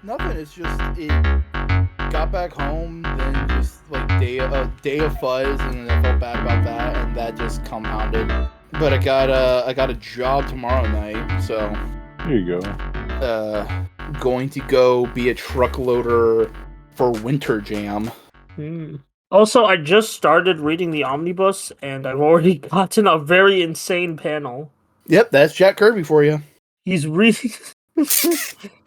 Nothing. It's just it got back home, then just like day of fuzz, and then I felt bad about that, and that just compounded. But I got a job tomorrow night, so There you go. going to go be a truck loader for Winter Jam. Also, I just started reading the omnibus, and I've already gotten a very insane panel. Yep, that's Jack Kirby for you. He's really.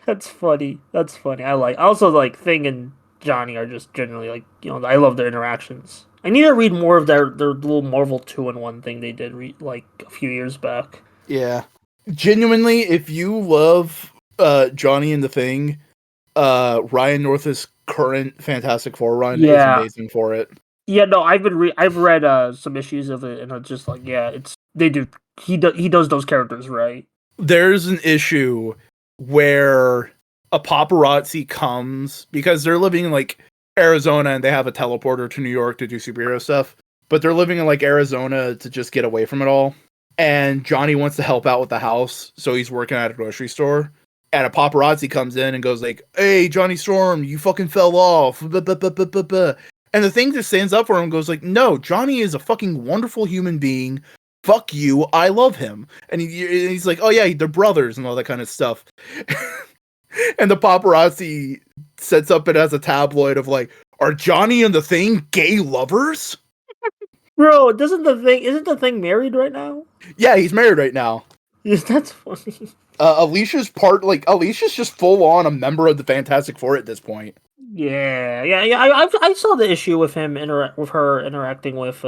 That's funny. That's funny. I also like Thing and Johnny are just generally like, I love their interactions. I need to read more of their little Marvel 2-in-1 thing they did like a few years back. Yeah, genuinely, if you love Johnny and the Thing, Ryan North's current Fantastic Four run is amazing for it. Yeah, no, I've read some issues of it, and it's just like, yeah, he does those characters right. There's an issue where a paparazzi comes because they're living in like Arizona and they have a teleporter to New York to do superhero stuff, but they're living in like Arizona to just get away from it all. And Johnny wants to help out with the house, so he's working at a grocery store. And a paparazzi comes in and goes like, "Hey, Johnny Storm, you fucking fell off." And the Thing just stands up for him and goes like, "No, Johnny is a fucking wonderful human being. Fuck you, I love him." And he's like, "Oh yeah, they're brothers," and all that kind of stuff. And the paparazzi sets up it as a tabloid of like, "Are Johnny and the Thing gay lovers?" Bro, isn't the Thing married right now? Yeah, he's married right now. Yes, that's funny. Alicia's just full on a member of the Fantastic Four at this point. Yeah. I saw the issue with him with her interacting with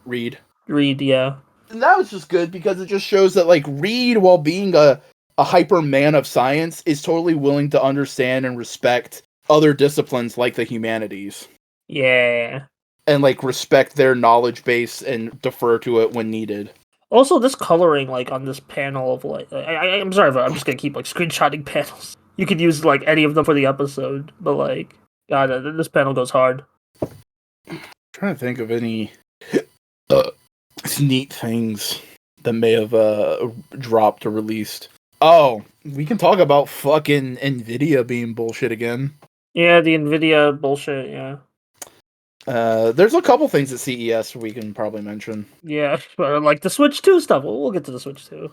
Reed, yeah. And that was just good because it just shows that like Reed, while being a hyper man of science, is totally willing to understand and respect other disciplines like the humanities. Yeah. And like respect their knowledge base and defer to it when needed. Also, this coloring, like on this panel of like, I'm sorry, but I'm just gonna keep like screenshotting panels. You could use like any of them for the episode, but like, God, this panel goes hard. I'm trying to think of any neat things that may have dropped or released. Oh, we can talk about fucking Nvidia being bullshit again. Yeah, the Nvidia bullshit. Yeah. There's a couple things at CES we can probably mention. Yeah, like the Switch 2 stuff. We'll get to the Switch 2.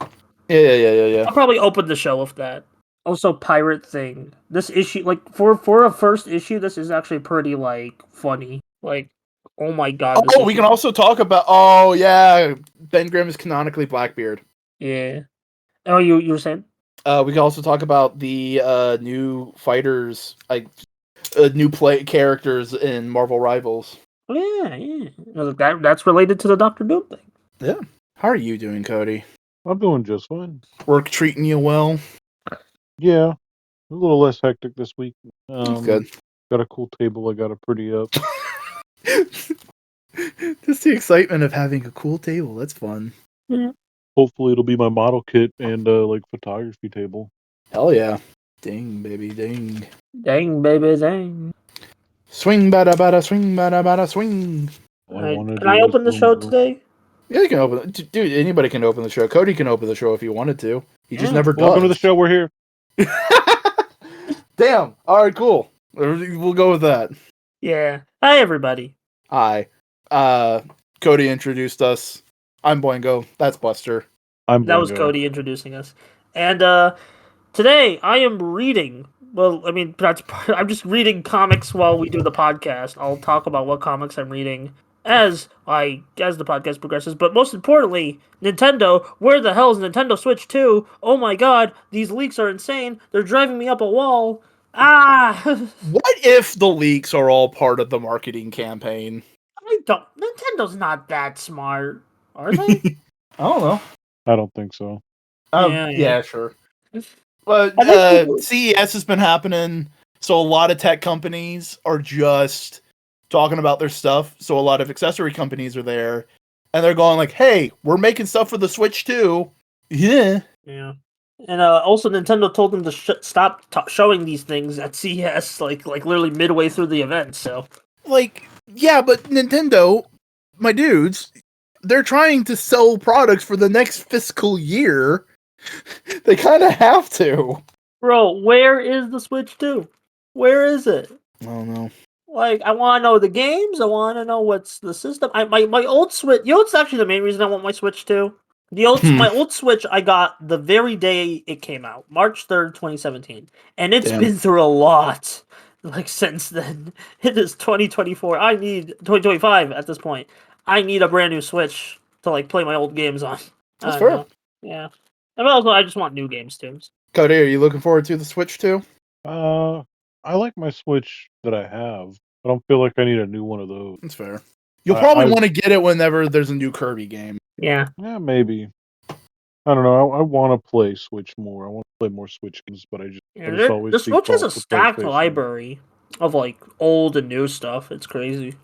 Yeah. I'll probably open the show with that. Also, Pirate Thing. This issue, like for a first issue, this is actually pretty like funny. Like, oh my god. Oh, we can also talk about. Oh yeah, Ben Grimm is canonically Blackbeard. Yeah. Oh, you were saying? We can also talk about the new fighters, like new play characters in Marvel Rivals. Oh, yeah. That's related to the Doctor Doom thing. Yeah. How are you doing, Cody? I'm doing just fine. Work treating you well? Yeah. A little less hectic this week. That's good. Got a cool table I gotta pretty up. Just the excitement of having a cool table. That's fun. Yeah. Hopefully it'll be my model kit and like photography table. Hell yeah. Ding, baby, ding. Dang, baby, dang. Swing, bada, bada, swing, bada, bada, swing. Can I open the show today? Yeah, you can open it. Dude, anybody can open the show. Cody can open the show if he wanted to. He just never does. Welcome to the show, we're here. Damn. Alright, cool. We'll go with that. Yeah. Hi, everybody. Hi. Cody introduced us. I'm Boingo. That's Buster. That was Cody introducing us. And today I am reading. Well, I mean, I'm just reading comics while we do the podcast. I'll talk about what comics I'm reading as the podcast progresses. But most importantly, Nintendo. Where the hell is Nintendo Switch 2? Oh my god, these leaks are insane. They're driving me up a wall. Ah! What if the leaks are all part of the marketing campaign? Nintendo's not that smart, are they? I don't know. I don't think so. Yeah, sure. But CES has been happening, so a lot of tech companies are just talking about their stuff. So a lot of accessory companies are there, and they're going like, "Hey, we're making stuff for the Switch too." Yeah. Yeah. And also, Nintendo told them to stop showing these things at CES, like literally midway through the event. So, yeah, but Nintendo, my dudes, they're trying to sell products for the next fiscal year. They kind of have to. Bro, where is the Switch 2? Where is it? I don't know. Like, I want to know the games. I want to know what's the system. My old Switch. You know, it's actually the main reason I want my Switch 2. My old Switch I got the very day it came out, March 3rd, 2017, and it's Damn. been through a lot. Like since then, it is 2024. I need 2025 at this point. I need a brand new Switch to like play my old games on. That's I fair. know. Yeah, and also I just want new games too. Cody, are you looking forward to the Switch too? I like my Switch that I have. I don't feel like I need a new one of those. That's fair. You'll probably I- want to get it whenever there's a new Kirby game. Yeah, Yeah, maybe. I don't know. I want to play Switch more. I want to play more Switch games, but I just always the Switch has a default to stacked PlayStation. library of like old and new stuff. It's crazy.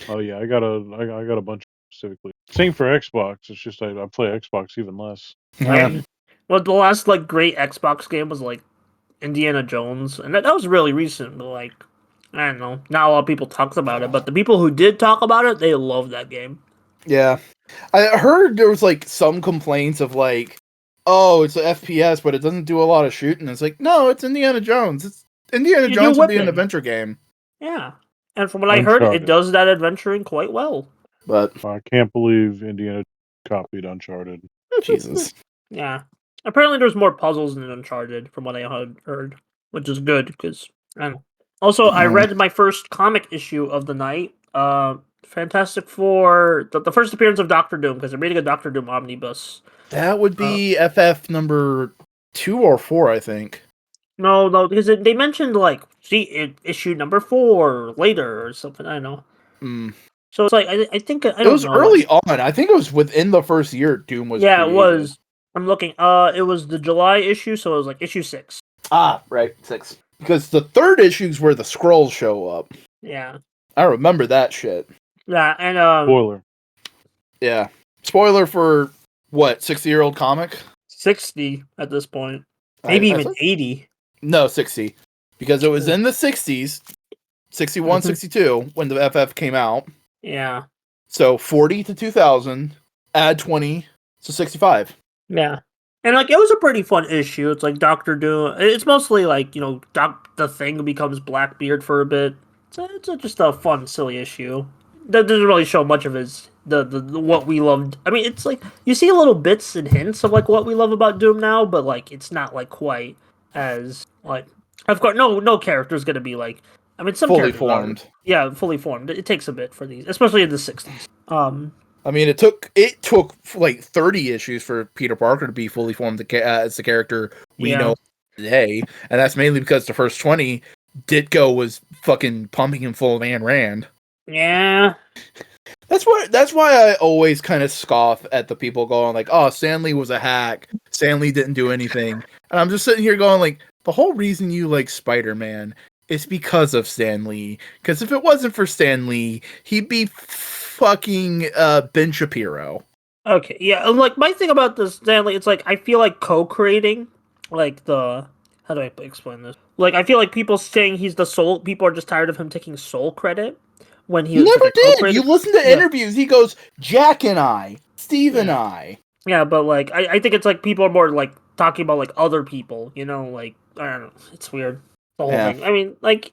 Oh yeah, I got a bunch specifically. Same for Xbox. It's just I play Xbox even less. Yeah. Well, the last like great Xbox game was like Indiana Jones, and that was really recent. But like, I don't know, not a lot of people talked about it. But the people who did talk about it, they loved that game. Yeah. I heard there was like some complaints of like, oh, it's an FPS, but it doesn't do a lot of shooting. It's like, no, it's Indiana Jones. It's Indiana Jones would be an adventure game. Yeah, and from what I heard, it Uncharted. does that adventuring quite well. But I can't believe Indiana copied Uncharted. Jesus. Yeah, apparently there's more puzzles in Uncharted from what I had heard, which is good because I don't know. Also, I read my first comic issue of the night. Fantastic Four, the first appearance of Doctor Doom, because I'm reading a Doctor Doom omnibus. That would be FF number 2 or 4, I think. No, because they mentioned like issue number 4 later or something. I don't know. Mm. So it's like I think I don't It was know. early on. I think it was within the first year Doom was. Yeah, created. it was. I'm looking. It was the July issue, so it was like issue 6. Ah, right, 6. Because the third issue is where the scrolls show up. Yeah. I remember that shit. Yeah, and Spoiler. Yeah. Spoiler for what, 60-year-old comic? 60 at this point, maybe even 80. No, 60. Because it was in the 60s, 61, 62, when the FF came out. Yeah. So 40 to 2000, add 20, so 65. Yeah. And like it was a pretty fun issue. It's like Doctor Doom. It's mostly like, you know, the Thing becomes Blackbeard for a bit. It's just a fun, silly issue. That doesn't really show much of his the what we loved. I mean, it's like you see little bits and hints of like what we love about Doom now, but like it's not like quite as like. Of course, no character is gonna be like. I mean, some fully characters formed. Yeah, fully formed. It takes a bit for these, especially in the 60s. I mean, it took like 30 issues for Peter Parker to be fully formed as the character we know today, and that's mainly because the first 20, Ditko was fucking pumping him full of Ayn Rand. Yeah. That's why I always kind of scoff at the people going like, "Oh, Stan Lee was a hack. Stan Lee didn't do anything." And I'm just sitting here going like, the whole reason you like Spider-Man is because of Stan Lee. Because if it wasn't for Stan Lee, he'd be fucking Ben Shapiro. Okay, yeah, like my thing about this Stanley, it's like I feel like co-creating, like how do I explain this? Like I feel like people saying he's the sole, people are just tired of him taking sole credit when he never did. You listen to interviews, he goes, Jack and I, Steve and I. Yeah, but like I think it's like people are more like talking about like other people, you know, like I don't know, it's weird. The whole thing. I mean, like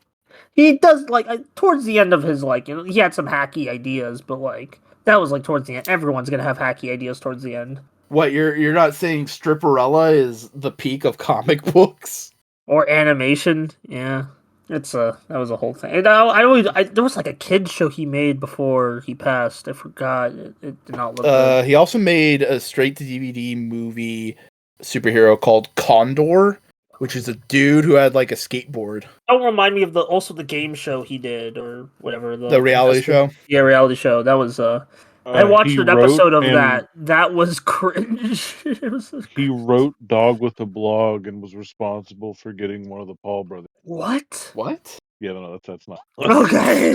he does like towards the end of his like, you know, he had some hacky ideas, but like that was like towards the end. Everyone's gonna have hacky ideas towards the end. What, you're not saying Stripperella is the peak of comic books or animation? Yeah, it's that was a whole thing. And there was like a kids show he made before he passed. I forgot. It did not look good. He also made a straight to DVD movie superhero called Condor, which is a dude who had like a skateboard. Don't remind me of the game show he did or whatever the reality show. Yeah, reality show. That was I watched an episode of that. That was cringe. He wrote Dog with a Blog and was responsible for getting one of the Paul brothers. What? Yeah, no, that's not. Okay.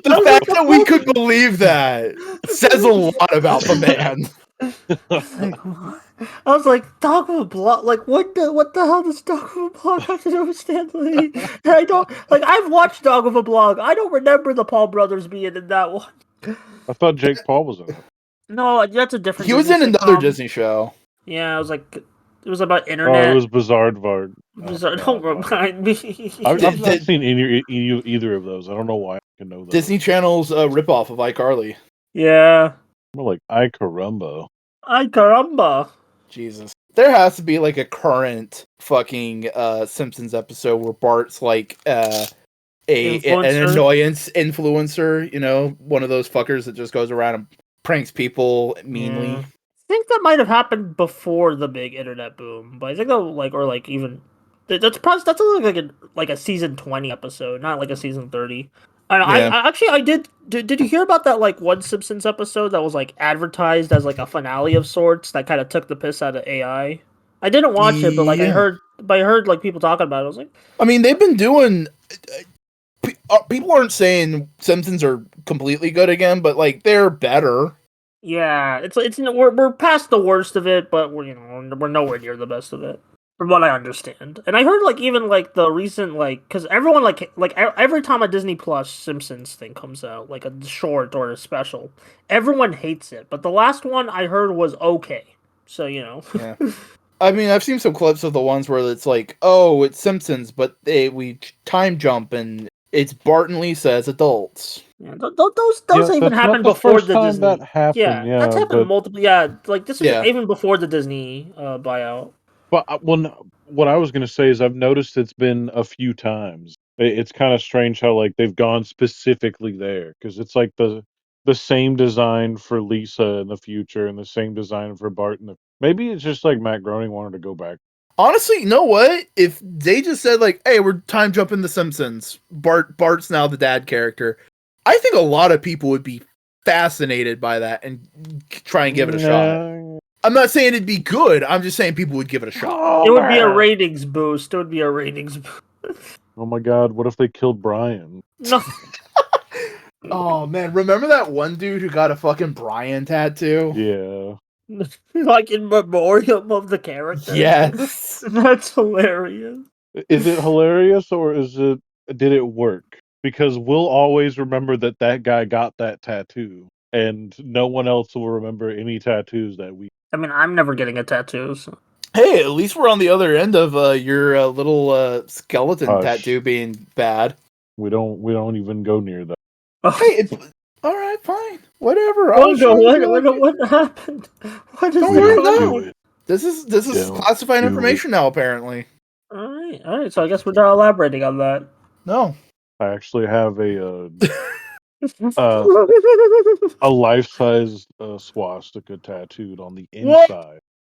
The fact that we could believe that says a lot about the man. I was like, Dog with a Blog? Like, what the hell does Dog with a Blog have to do with Stan Lee? And I don't, like, I've watched Dog with a Blog. I don't remember the Paul brothers being in that one. I thought Jake Paul was in it. No, that's a different He was Disney in another sitcom. Disney show. Yeah, I was like, It was about Oh, internet. it was Bizarre. Don't remind me. I've not seen either of those. I don't know why I can know that. Disney Channel's ripoff of iCarly. Yeah. More like Ay Caramba. Ay caramba. Jesus. There has to be like a current fucking Simpsons episode where Bart's like an annoyance influencer, you know, one of those fuckers that just goes around and pranks people meanly. Yeah. I think that might have happened before the big internet boom, but I think that's like a season 20 episode, not like a season 30. And Yeah. I did you hear about that like one Simpsons episode that was like advertised as like a finale of sorts that kind of took the piss out of AI? I didn't watch it, but like I heard like people talking about it. I was like, I mean, they've been doing. People aren't saying Simpsons are completely good again, but like they're better. yeah, we're past the worst of it, but we're nowhere near the best of it, from what I understand. And I heard like even like the recent because everyone like every time a Disney Plus Simpsons thing comes out, like a short or a special, everyone hates it. But the last one I heard was okay, so Yeah. I mean, I've seen some clips of the ones where it's like, oh, it's Simpsons, but we time jump and it's Bart and Lisa as adults. Yeah, those even happened before the Disney. That happened, yeah, that's happened multiple. Yeah, like this was even before the Disney buyout. But what I was going to say is I've noticed it's been a few times. It's kind of strange how like they've gone specifically there because it's like the same design for Lisa in the future and the same design for Bart. Maybe it's just like Matt Groening wanted to go back. Honestly, you know what? If they just said like, "Hey, we're time jumping the Simpsons. Bart's now the dad character," I think a lot of people would be fascinated by that and try and give it a shot. I'm not saying it'd be good. I'm just saying people would give it a shot. It would be a ratings boost. Oh my god! What if they killed Brian? No. Oh man, remember that one dude who got a fucking Brian tattoo? Yeah. Like in memoriam of the character. Yes. That's hilarious. Is it hilarious or did it work? Because we'll always remember that guy got that tattoo and no one else will remember any tattoos that we. I mean, I'm never getting a tattoo. So. Hey, at least we're on the other end of your little skeleton tattoo being bad. We don't even go near that. Hey, all right, fine, whatever. What happened? What is going? This is classified information now, apparently. All right. So I guess we're not elaborating on that. No, I actually have a life-size swastika tattooed on the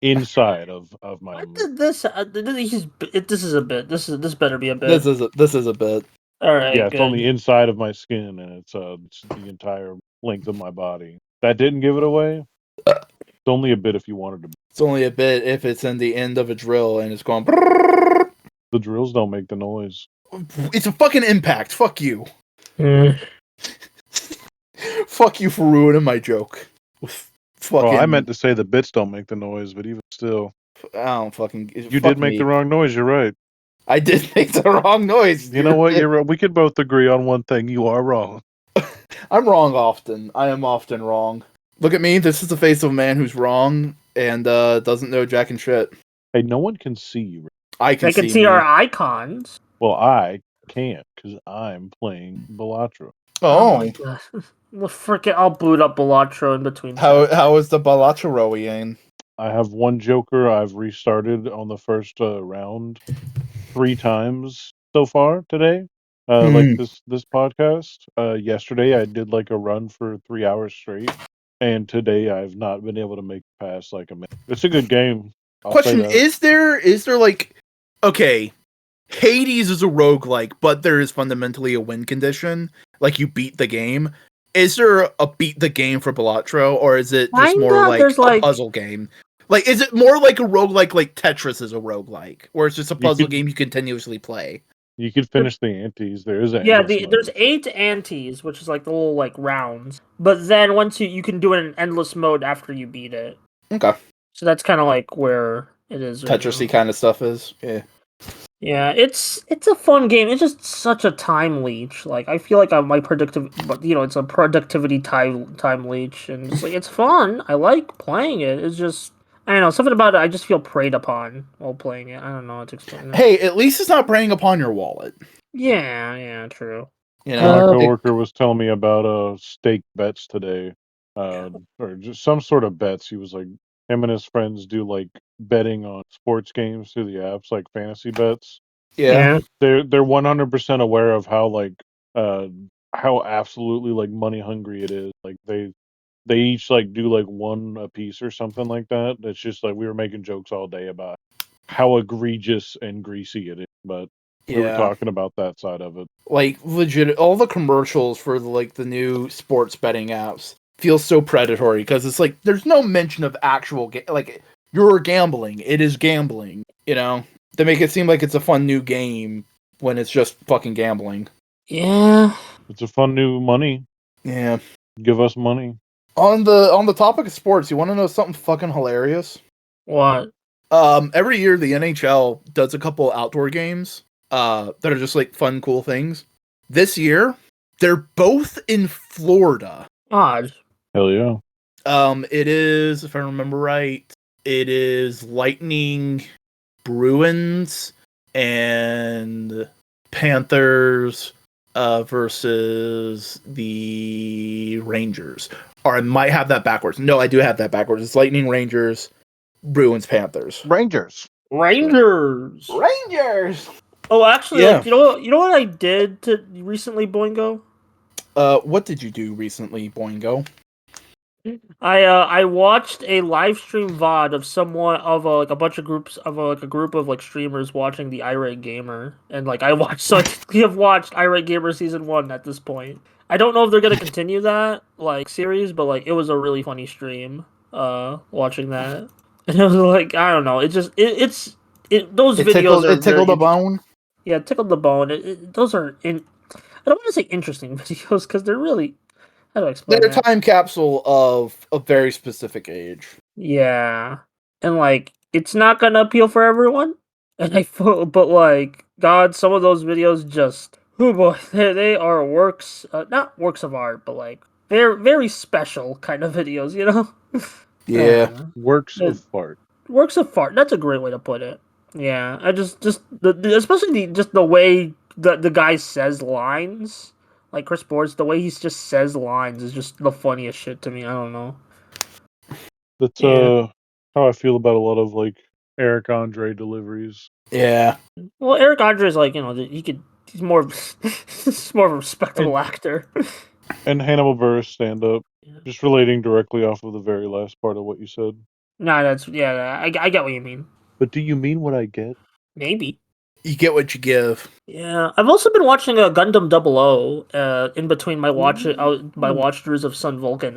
inside of my. What did this? This is a bit. This better be a bit. This is a bit. All right. Yeah, it's on the inside of my skin, and it's the entire length of my body. That didn't give it away. It's only a bit if you wanted to. It's only a bit if it's in the end of a drill and it's going. The drills don't make the noise. It's a fucking impact. Fuck you. Fuck you for ruining my joke. Well, I meant to say the bits don't make the noise, but even still, I don't fucking. You did make the wrong noise. You're right. I did make the wrong noise. You know what? You're right. We could both agree on one thing. You are wrong. I'm wrong often. I am often wrong. Look at me. This is the face of a man who's wrong and doesn't know jack and shit. Hey, no one can see you. I can. They can see our icons. Well, I can't because I'm playing Balatro. Oh my god! Well, frickin', I'll boot up Balatro in between. How is the Balatro-ing? I have one Joker. I've restarted on the first round 3 times so far today. Like this podcast. Yesterday I did like a run for 3 hours straight, and today I've not been able to make it past like a minute. It's a good game. Question: Is there like, okay, Hades is a roguelike, but there is fundamentally a win condition. Like you beat the game. Is there a beat the game for Balatro, or is it just more like a puzzle game? Like, is it more like a roguelike, like Tetris is a roguelike, where it's just a puzzle game you continuously play? You could finish the antes. There is there's 8 antes, which is like the little like rounds. But then once you can do it in endless mode after you beat it. Okay. So that's kind of like where it is. Tetris-y kind of stuff is. Yeah. Yeah, it's a fun game. It's just such a time leech. Like I feel like it's a productivity time leech, and it's like it's fun. I like playing it. It's just I don't know, something about it. I just feel preyed upon while playing it. I don't know how to explain it. Hey, at least it's not preying upon your wallet. Yeah, true. You My know, coworker was telling me about stake bets today, or just some sort of bets. He was like, him and his friends do like betting on sports games through the apps, like fantasy bets. yeah, They're 100% aware of uh how absolutely like money hungry it is. Like they each like do like one a piece or something like that. It's just like we were making jokes all day about how egregious and greasy it is, but we were yeah. talking about that side of it. Like legit, all the commercials for like the new sports betting apps feel so predatory because it's like there's no mention of actual like you're gambling. It is gambling. You know, they make it seem like it's a fun new game when it's just fucking gambling. Yeah. It's a fun new money. Yeah. Give us money. On the topic of sports, you want to know something fucking hilarious? What? Every year the NHL does a couple outdoor games that are just like fun, cool things. This year, they're both in Florida. Odd. Hell yeah. It is, if I remember right, it is Lightning, Bruins, and Panthers versus the Rangers. Or I might have that backwards. No, I do have that backwards. It's Lightning, Rangers, Bruins, Panthers. Rangers. Rangers. Rangers. Oh, actually, Yeah. like you know what I did to recently, Boingo? What did you do recently, Boingo? I watched a live stream VOD of someone of like a bunch of groups of like a group of like streamers watching the Irate Gamer, and like I watched, so I technically have watched Irate Gamer season 1 at this point. I don't know if they're gonna continue that like series, but like it was a really funny stream. Watching that, and it was like I don't know, it just it's those videos are It tickled very a bone. yeah, it tickled the bone. Those are I don't want to say interesting videos because they're really, how do I explain They're a that? time capsule of a very specific age. Yeah, and like it's not gonna appeal for everyone, and I feel, but like God, some of those videos just oh boy, they are works, not works of art, but like they're very special kind of videos, you know? Yeah. Works The of fart. works of art. That's a great way to put it. Yeah, I just especially the way the guy says lines, like Chris Boards, the way he just says lines is just the funniest shit to me. I don't know. That's Yeah. how I feel about a lot of like Eric Andre deliveries. Yeah. Well, Eric Andre is like, you know, he's more he's more of a respectable actor. And Hannibal Buress stand up. Yeah. Just relating directly off of the very last part of what you said. No, that's yeah. I get what you mean. But do you mean what I get? Maybe. You get what you give. Yeah, I've also been watching a Gundam 00 in between my watch my watch throughs of Sun Vulcan.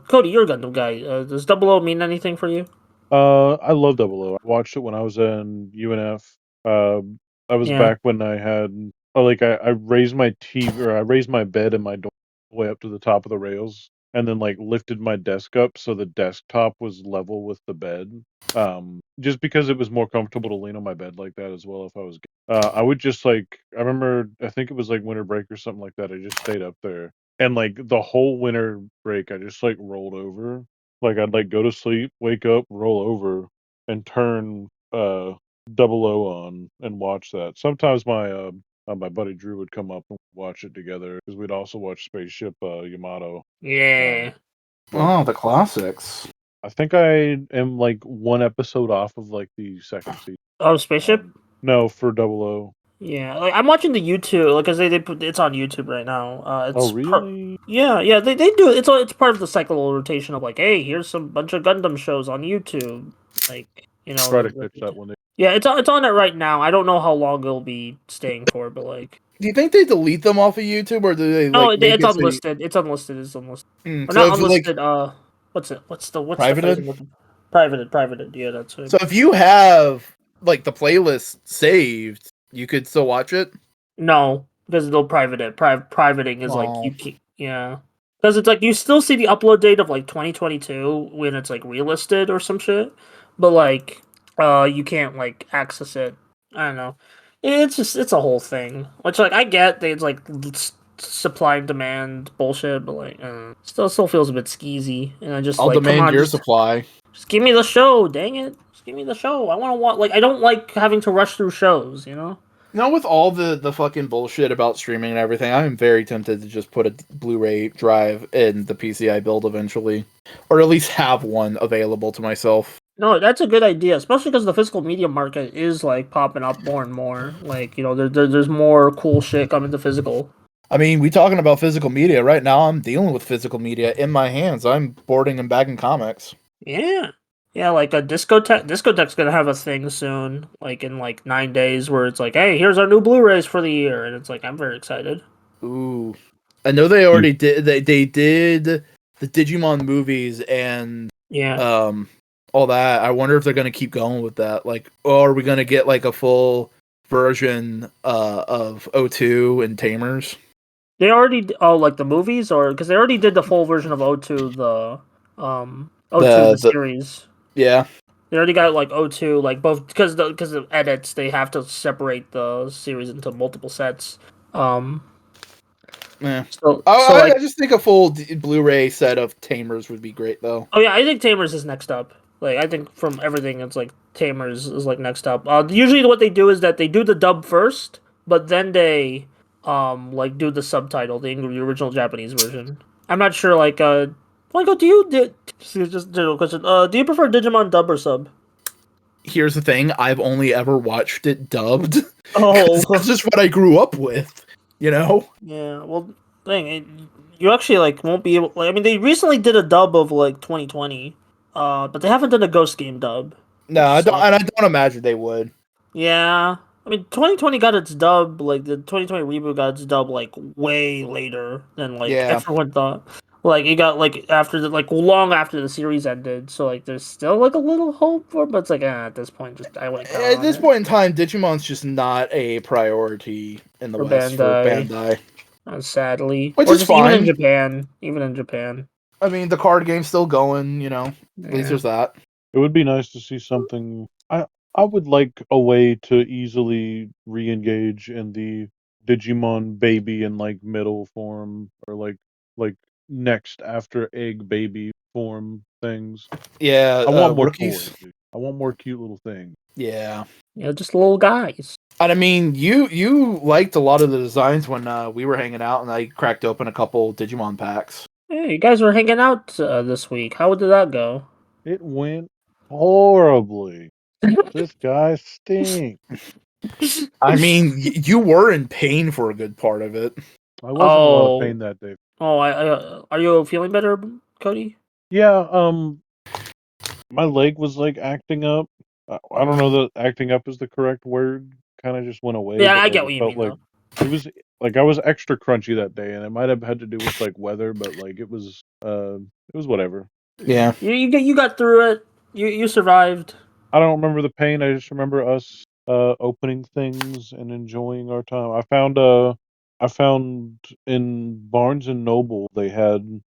Cody, you're a Gundam guy. Does 00 mean anything for you? I love Double O. I watched it when I was in UNF. I was Yeah. back when I had like I raised my TV or I raised my bed and my door way up to the top of the rails, and then like lifted my desk up so the desktop was level with the bed. Just because it was more comfortable to lean on my bed like that as well. If I was, I would just like I remember I think it was like winter break or something like that. I just stayed up there and like the whole winter break I just like rolled over. Like I'd like go to sleep, wake up, roll over, and turn 00 on and watch that. Sometimes my buddy Drew would come up and watch it together because we'd also watch Spaceship Yamato. Yeah. But Oh, the classics. I think I am like one episode off of like the second season. Oh, Spaceship? No, for 00. Yeah, like I'm watching the YouTube, like, cause they put it's on YouTube right now. Oh, It's really? yeah, they do it. It's part of the cycle rotation of like, hey, here's some bunch of Gundam shows on YouTube, like you know. Try to catch that one. Yeah, it's on it right now. I don't know how long it'll be staying for, but like, Do you think they delete them off of YouTube, or do they oh, like make it's it say unlisted. It's unlisted. It's unlisted. Or so not if like unlisted. What's it? What's the privated? phrasing? Privated. Yeah, that's it. So if you have like the playlist saved, you could still watch it. No, because they'll private it. Privating is like Oh. you can't. Yeah, because it's like you still see the upload date of like 2022 when it's like relisted or some shit, but like you can't like access it. I don't know. It's a whole thing. Which like I get that it's like supply and demand bullshit, but like still feels a bit skeezy. And I just I'll like come demand on, your just supply. Just give me the show, dang it! Just give me the show. I want to watch. Like, I don't like having to rush through shows. You know. Now, with all the fucking bullshit about streaming and everything, I'm very tempted to just put a Blu-ray drive in the PC I build eventually, or at least have one available to myself. No, that's a good idea, especially because the physical media market is like popping up more and more. Like, you know, there's more cool shit coming to physical. I mean, we talking about physical media right now. I'm dealing with physical media in my hands. I'm boarding and bagging comics. Yeah. Yeah, like a Discotech's gonna have a thing soon, like in like 9 days, where it's like, hey, here's our new Blu-rays for the year, and it's like I'm very excited. Ooh, I know they already did. They did the Digimon movies and Yeah. all that. I wonder if they're gonna keep going with that. Like, or are we gonna get like a full version of O2 and Tamers? They already like the movies, or because they already did the full version of O2 O2 the series. Yeah. They already got like O2 like both because of edits they have to separate the series into multiple sets. Yeah. So I like just think a full Blu-ray set of Tamers would be great, though. oh yeah, I think Tamers is next up. Like I think from everything, it's like Tamers is like next up. Usually what they do is that they do the dub first, but then they like do the subtitle, the original Japanese version. I'm not sure. Like Michael, do you just general question? Do you prefer Digimon dub or sub? Here's the thing: I've only ever watched it dubbed. Oh, that's just what I grew up with. You know? Yeah. Well, you actually like won't be able. Like, I mean, they recently did a dub of like 2020, but they haven't done a Ghost Game dub. No, I don't, and I don't imagine they would. Yeah, I mean, 2020 got its dub. Like the 2020 reboot got its dub like way later than like everyone thought. Like it got like after the like long after the series ended. So like there's still like a little hope for, it, but it's like at this point, just I wouldn't. At this point in time, Digimon's just not a priority in the West for Bandai. Sadly, Which is fine. Even in Japan. I mean, the card game's still going. You know, at least there's that. It would be nice to see something. I would like a way to easily re-engage in the Digimon baby in like middle form or like next after egg baby form things. Yeah, I want more rookies. toys. I want more cute little things. Yeah. Yeah, just little guys. And I mean, you liked a lot of the designs when we were hanging out, and I cracked open a couple Digimon packs. Hey, you guys were hanging out this week. How did that go? It went horribly. This guy stinks. I mean, you were in pain for a good part of it. I was in a lot of pain that day. Oh, are you feeling better, Cody? Yeah, my leg was like acting up. I don't know that acting up is the correct word. Kind of just went away. Yeah, but, I get what you mean. Like it was like I was extra crunchy that day, and it might have had to do with like weather, but like it was whatever. Yeah, you got through it. You survived. I don't remember the pain. I just remember us opening things and enjoying our time. I found in Barnes and Noble they had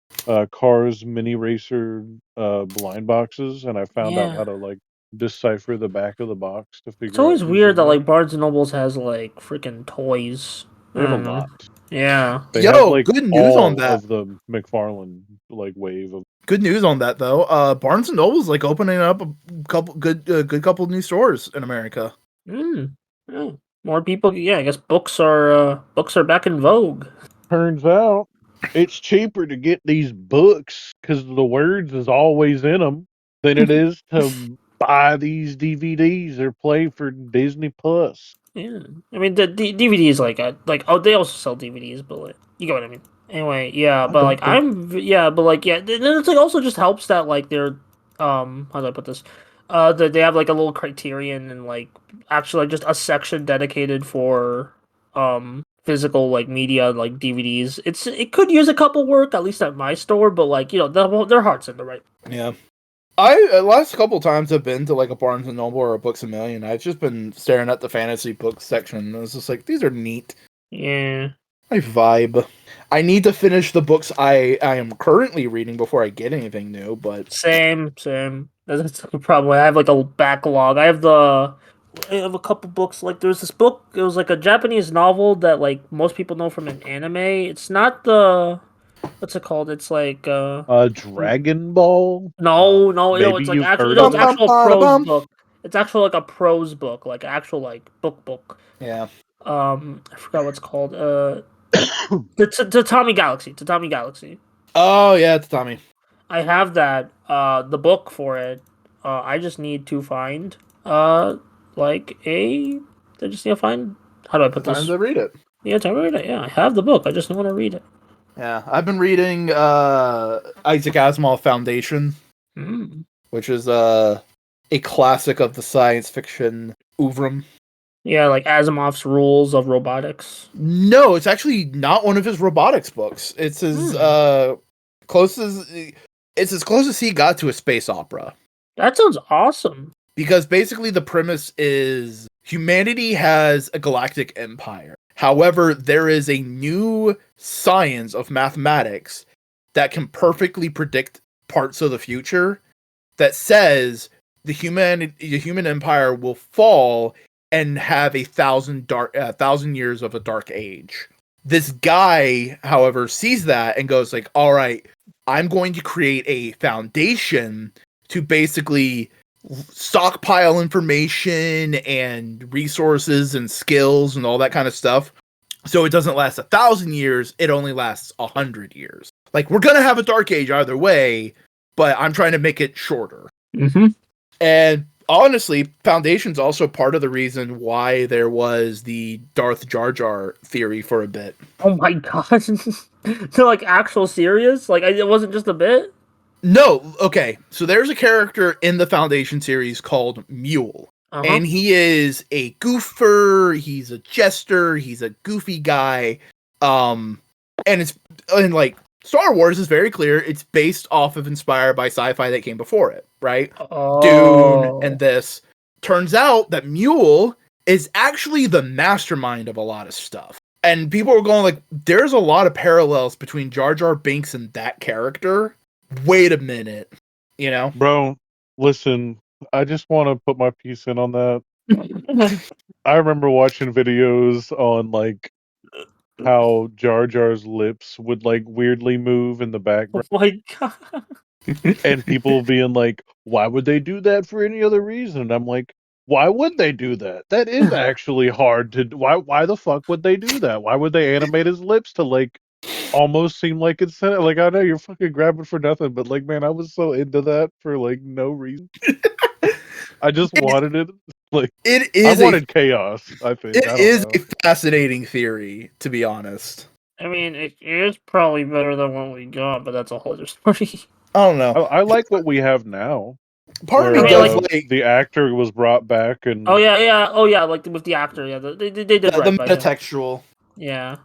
Cars Mini Racer blind boxes, and I found out how to like decipher the back of the box to figure. It's always out weird that like Barnes and Nobles has like freaking toys. They have a lot. Yeah. They have, like, good news all on that. of the McFarlane like wave of. Good news on that though. Barnes and Noble's like opening up a couple good couple new stores in America. Yeah. More people. Yeah, I guess books are back in vogue. Turns out it's cheaper to get these books because the words is always in them than it is to buy these DVDs or play for Disney Plus. Yeah, I mean the DVDs they also sell DVDs, but like, you get what I mean. Anyway, yeah, but like then it's like also just helps that like they're how do I put this? That they have like a little criterion and like actually like just a section dedicated for physical like media like DVDs. It could use a couple work at least at my store, but like you know their heart's in the right. Yeah. I last couple times I've been to like a Barnes and Noble or a Books a Million, I've just been staring at the fantasy books section and it's just like these are neat. Yeah. My vibe. I need to finish the books I am currently reading before I get anything new, but same. That's the problem. I have like a backlog. I have a couple books. Like there's this book. It was like a Japanese novel that like most people know from an anime. It's not the what's it called? It's like Dragon Ball. no, it's Maybe like you've actual heard no, of it's it. actual prose book. It's actual like a prose book, like actual like book. Yeah. I forgot what's called. The Tatami Galaxy. Tatami Galaxy. Oh yeah, it's Tommy. I have that. The book for it. I just need to find like a. I just need to find. How do I The put time this? to read it. Yeah, time to read it. Yeah, I have the book. I just don't want to read it. Yeah, I've been reading Isaac Asimov Foundation, which is a classic of the science fiction oeuvre. Yeah, like Asimov's Rules of Robotics. No, it's actually not one of his robotics books. It's as close as it's as close as he got to a space opera. That sounds awesome. Because basically the premise is humanity has a galactic empire. However, there is a new science of mathematics that can perfectly predict parts of the future that says the human empire will fall and have 1,000 years of a dark age. This guy, however, sees that and goes like, all right, I'm going to create a foundation to basically stockpile information and resources and skills and all that kind of stuff. So it doesn't last 1,000 years, it only lasts 100 years. Like, we're gonna have a dark age either way, but I'm trying to make it shorter. Mm-hmm. And honestly, Foundation's also part of the reason why there was the Darth Jar Jar theory for a bit. Oh my god. They're like actual serious? Like it wasn't just a bit? No, okay. So there's a character in the Foundation series called Mule. And he is a goofer, he's a jester, he's a goofy guy. And like Star Wars is very clear, it's based off of inspired by sci-fi that came before it, right? Dune and this. Turns out that Mule is actually the mastermind of a lot of stuff. And people were going like, there's a lot of parallels between Jar Jar Binks and that character. Wait a minute, you know? Bro, listen, I just want to put my piece in on that. I remember watching videos on like how Jar Jar's lips would like weirdly move in the Oh background, my god. and people being like, "Why would they do that for any other reason?" And I'm like, "Why would they do that? That is actually hard to. Why the fuck would they do that? Why would they animate his lips to like almost seem like it's like I know you're fucking grabbing for nothing, but like man, I was so into that for like no reason. I just wanted it. Like I wanted chaos. I think It I don't is know. a fascinating theory, to be honest. I mean, it is probably better than what we got, but that's a whole other story. I don't know. I like what we have now. Part of me Where, does like the actor was brought back and Oh yeah, like with the actor, yeah, they did the right by him. metatextual. Yeah.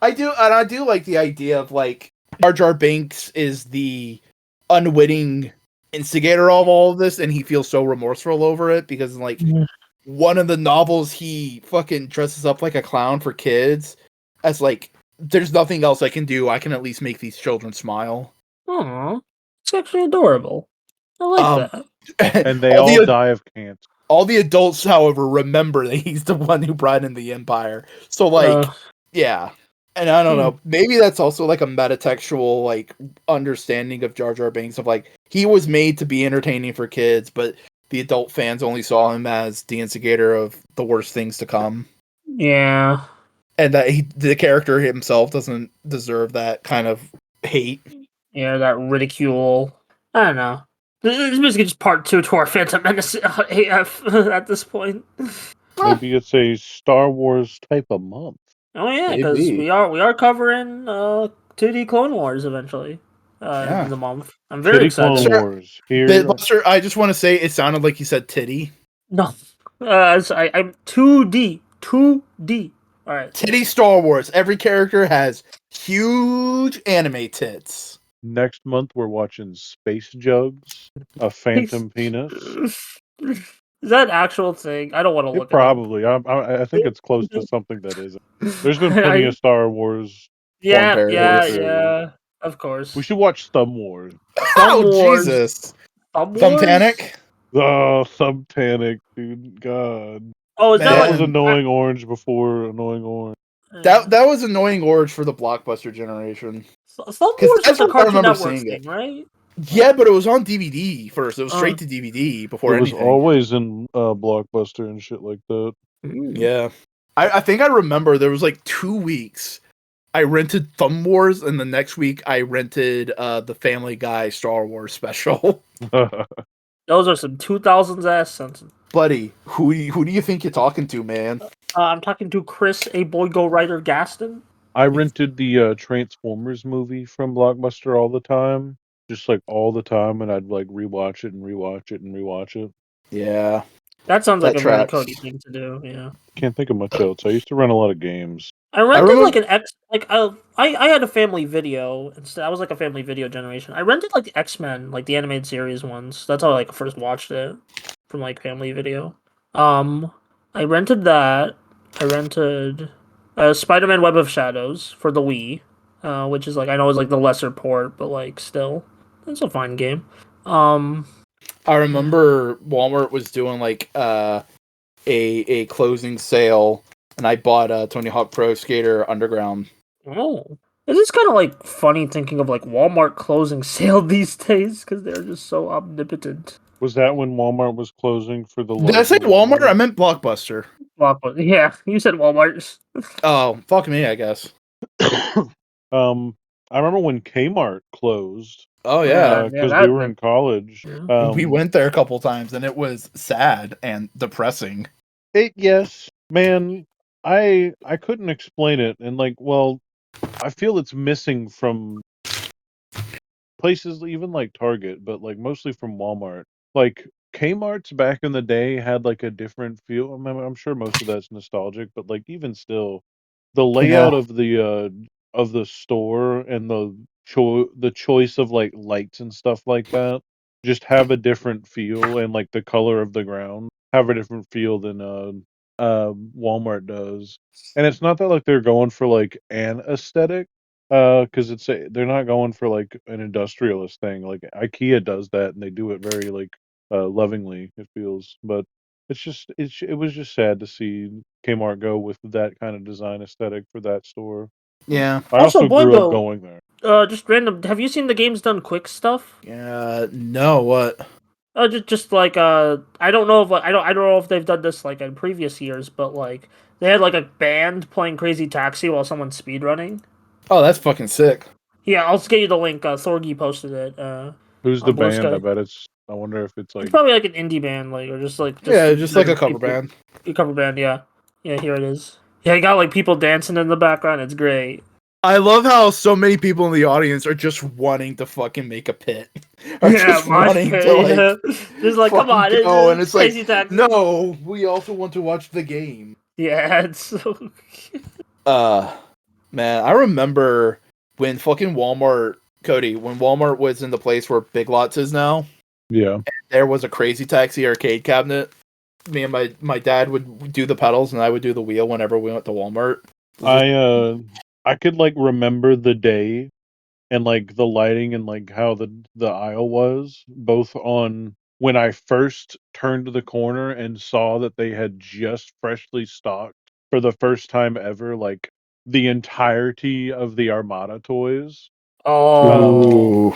I do like the idea of like Jar Jar Binks is the unwitting instigator of all of this, and he feels so remorseful over it because like one of the novels he fucking dresses up like a clown for kids as like there's nothing else I can do. I can at least make these children smile. Aw, it's actually adorable. I like that. and they all die of cancer. All the adults, however, remember that he's the one who brought in the Empire. So like, yeah. And I don't know, maybe that's also like a metatextual like understanding of Jar Jar Binks of like he was made to be entertaining for kids, but the adult fans only saw him as the instigator of the worst things to come. Yeah. And that the character himself doesn't deserve that kind of hate. Yeah, that ridicule. I don't know. This is basically just part 2 to our Phantom Menace AF at this point. Maybe it's a Star Wars type of month. Oh yeah, because we are covering 2D Clone Wars eventually in the month. I'm very excited. Clone Wars here. Buster, I just want to say it sounded like you said titty. No, I'm 2D. All right, titty Star Wars. Every character has huge anime tits. Next month we're watching Space Jugs, a Phantom Penis. Is that an actual thing? I don't want to look. Probably. I think it's close to something that isn't. There's been plenty of Star Wars. Yeah. Of course. We should watch Thumb Wars. Jesus. Thumbtanic? Oh, Thumbtanic, dude. God. Oh, is that was Annoying Orange before Annoying Orange? That was annoying orange for the Blockbuster generation. Star Because Wars that's is a what I Cartoon remember Network seeing it. thing, right? Yeah, but it was on DVD first. It was Uh, straight to DVD It before was anything. always in Blockbuster and shit like that. Yeah. I think I remember there was like 2 weeks I rented Thumb Wars, and the next week I rented the Family Guy Star Wars special. Those are some 2000s ass sentences. Buddy, who do you think you're talking to, man? I'm talking to Chris, a boy go writer Gaston. I rented the Transformers movie from Blockbuster all the time. Just like all the time, and I'd like rewatch it and rewatch it and rewatch it. Yeah, That sounds like that a very tracks. Cody thing to do. Yeah. Can't think of much else. I used to run a lot of games. I rented remember- like an X, like I had a family video instead. I was like a family video generation. I rented like the X-Men, like the animated series ones. That's how I like first watched it from like family video. I rented that. I rented Spider-Man Web of Shadows for the Wii, which is like I know is like the lesser port, but like still, it's a fine game. I remember Walmart was doing like a closing sale, and I bought Tony Hawk Pro Skater Underground. Oh, it is kind of like funny thinking of like Walmart closing sale these days because they're just so omnipotent. Was that when Walmart was closing for the? Did I say Walmart? I meant Blockbuster. Walmart. Yeah, you said Walmart. Oh, fuck me, I guess. I remember when Kmart closed. Oh yeah, Because we were in college. Yeah. we went there a couple times, and it was sad and depressing. Yes, man. I couldn't explain it, and like, well, I feel it's missing from places even like Target, but like mostly from Walmart. Like Kmart's back in the day had like a different feel. I'm sure most of that's nostalgic, but like even still, the layout Yeah. of the store and the choice of like lights and stuff like that just have a different feel, and like the color of the ground have a different feel than Walmart does. And it's not that like they're going for like an aesthetic, because they're not going for like an industrialist thing. Like IKEA does that, and they do it very like lovingly. It feels, but it was just sad to see Kmart go with that kind of design aesthetic for that store. Yeah. I Also, also grew up Boingo, going there. just random. Have you seen the Games Done Quick stuff? Yeah. No. What? Just like I don't know if I don't know if they've done this like in previous years, but like they had like a band playing Crazy Taxi while someone's speedrunning. Oh, that's fucking sick. Yeah, I'll just get you the link. Thorgy posted it. Who's the On band? Bluesky. I wonder if it's It's like. probably like an indie band, like or just Yeah, just like a cover band. A cover band, yeah. Yeah, here it is. Yeah, you got like people dancing in the background. It's great. I love how so many people in the audience are just wanting to fucking make a pit. Are just wanting to like just like come on, fucking go, and it's like Crazy Taxi. no, we also want to watch the game. Yeah, it's so. Man, I remember when fucking Walmart, Cody, when Walmart was in the place where Big Lots is now. Yeah. There was a Crazy Taxi arcade cabinet. Me and my dad would do the pedals, and I would do the wheel whenever we went to Walmart. I could like remember the day and like the lighting and like how the aisle was, both on when I first turned the corner and saw that they had just freshly stocked for the first time ever like the entirety of the Armada toys. Oh. Ooh.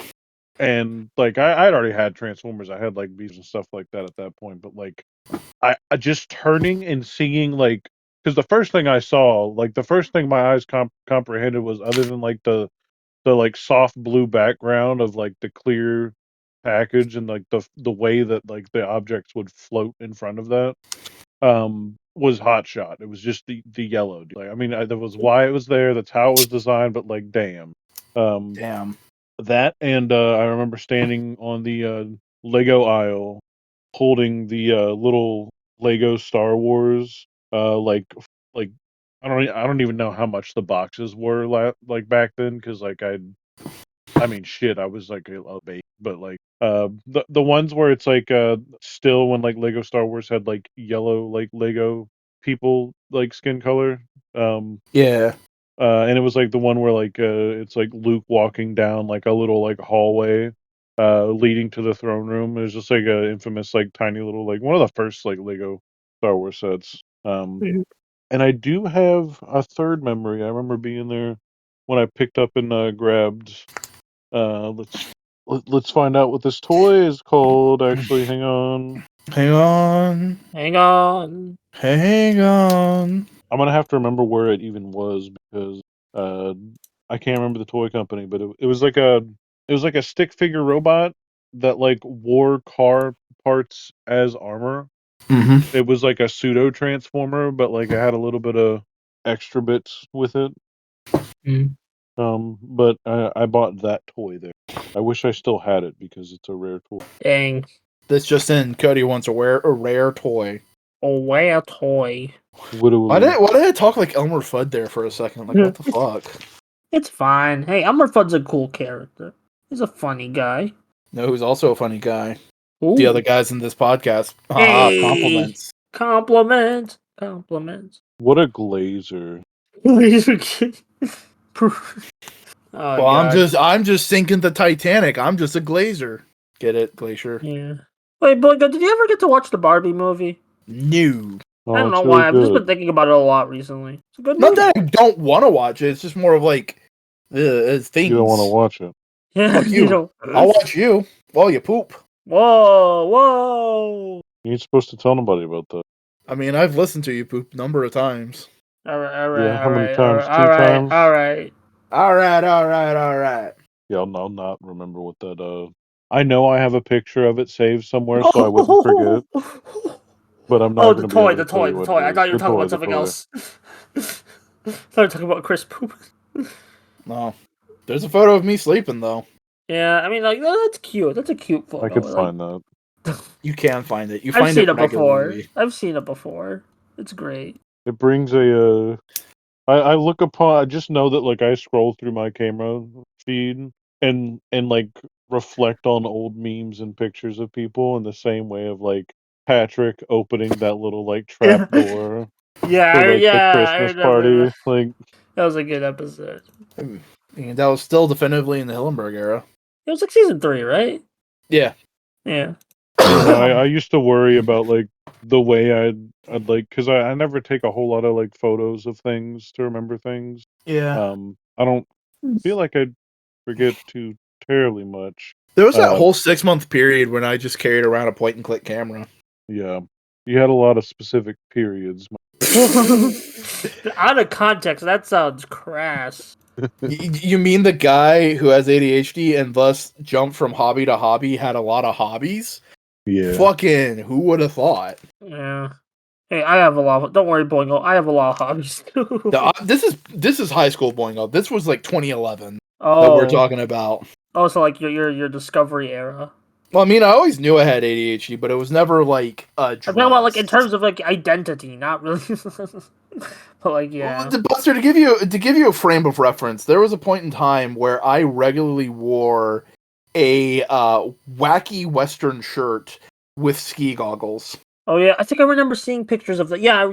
And like I'd already had Transformers. I had like bees and stuff like that at that point. But like I just turning and seeing like, because the first thing I saw, like the first thing my eyes comprehended was, other than like the like soft blue background of like the clear package and like the way that like the objects would float in front of that, was Hot Shot. It was just the yellow. Like I mean, that was why it was there. That's how it was designed. But like, damn. Damn. That, and I remember standing on the Lego aisle holding the little Lego Star Wars, like I don't even know how much the boxes were like back then, because like I mean shit, I was like a baby, but like the ones where it's like still when like Lego Star Wars had like yellow like Lego people like skin color, Yeah. and it was like the one where like it's like Luke walking down like a little like hallway leading to the throne room. It was just like a infamous like tiny little like one of the first like Lego Star Wars sets. And I do have a third memory. I remember being there when I picked up and grabbed. Let's find out what this toy is called. Actually, hang on. Hang on. Hang on. Hang on. I'm gonna have to remember where it even was because uh, I can't remember the toy company, but it was like a stick figure robot that like wore car parts as armor. Mm-hmm. It was like a pseudo transformer, but like it had a little bit of extra bits with it. Mm. But I bought that toy there. I wish I still had it because it's a rare toy. Dang. This just in, Cody wants a rare toy. A rare toy. Why did I talk like Elmer Fudd there for a second? Like, what the fuck? It's fine. Hey, Elmer Fudd's a cool character. He's a funny guy. No, who's also a funny guy. Ooh. The other guys in this podcast. Hey. Compliments. Compliments. What a glazer. Oh, Well, God. I'm just sinking the Titanic. I'm just a glazer. Get it, Glacier? Yeah. Wait, boy, did you ever get to watch the Barbie movie? No. Oh, I don't know it's why. really I've just good. been thinking about it a lot recently. It's a good Not movie. that I don't want to watch it. It's just more of like things. You don't want to watch it. Yeah, Fuck you. I'll watch you while you poop. Whoa. You ain't supposed to tell nobody about that. I mean, I've listened to you poop a number of times. All right. Yeah, how many times? All Two right. times? All right. All right. Yeah, I'll not remember what that. I know I have a picture of it saved somewhere, so I wouldn't forget. But I'm not Oh, going the to be able toy. to tell you what I it is. thought you were The talking toy, about the something toy. else. I thought you were talking about Chris poop. No. There's a photo of me sleeping, though. Yeah, I mean, like, that's cute. That's a cute photo. I could like, find that. You can find it. You I've find seen it it before. regularly. I've seen it before. It's great. It brings a. I look upon. I just know that like I scroll through my camera feed and like reflect on old memes and pictures of people in the same way of like Patrick opening that little like trap door Yeah, for like the I Christmas remember. party. Like That was a good episode. And that was still definitively in the Hillenberg era. It was like season 3, right? Yeah. Yeah. I used to worry about like the way I'd like because I never take a whole lot of like photos of things to remember things. Yeah. I don't feel like I'd forget too terribly much. There was that whole 6-month period when I just carried around a point and click camera. Yeah, you had a lot of specific periods. Out of context, that sounds crass. You mean the guy who has ADHD and thus jumped from hobby to hobby had a lot of hobbies? Yeah. Fucking who would have thought? Yeah. Hey, I have a lot of... Don't worry, Boingo. I have a lot of hobbies, too. This is high school Boingo. This was like 2011 Oh. that we're talking about. Oh, so like your Discovery era. Well, I mean, I always knew I had ADHD, but it was never like I'm talking about like in terms of like identity, not really. But like, yeah. Well, Buster, to give you a frame of reference, there was a point in time where I regularly wore a wacky Western shirt with ski goggles. Oh yeah, I think I remember seeing pictures of that. Yeah.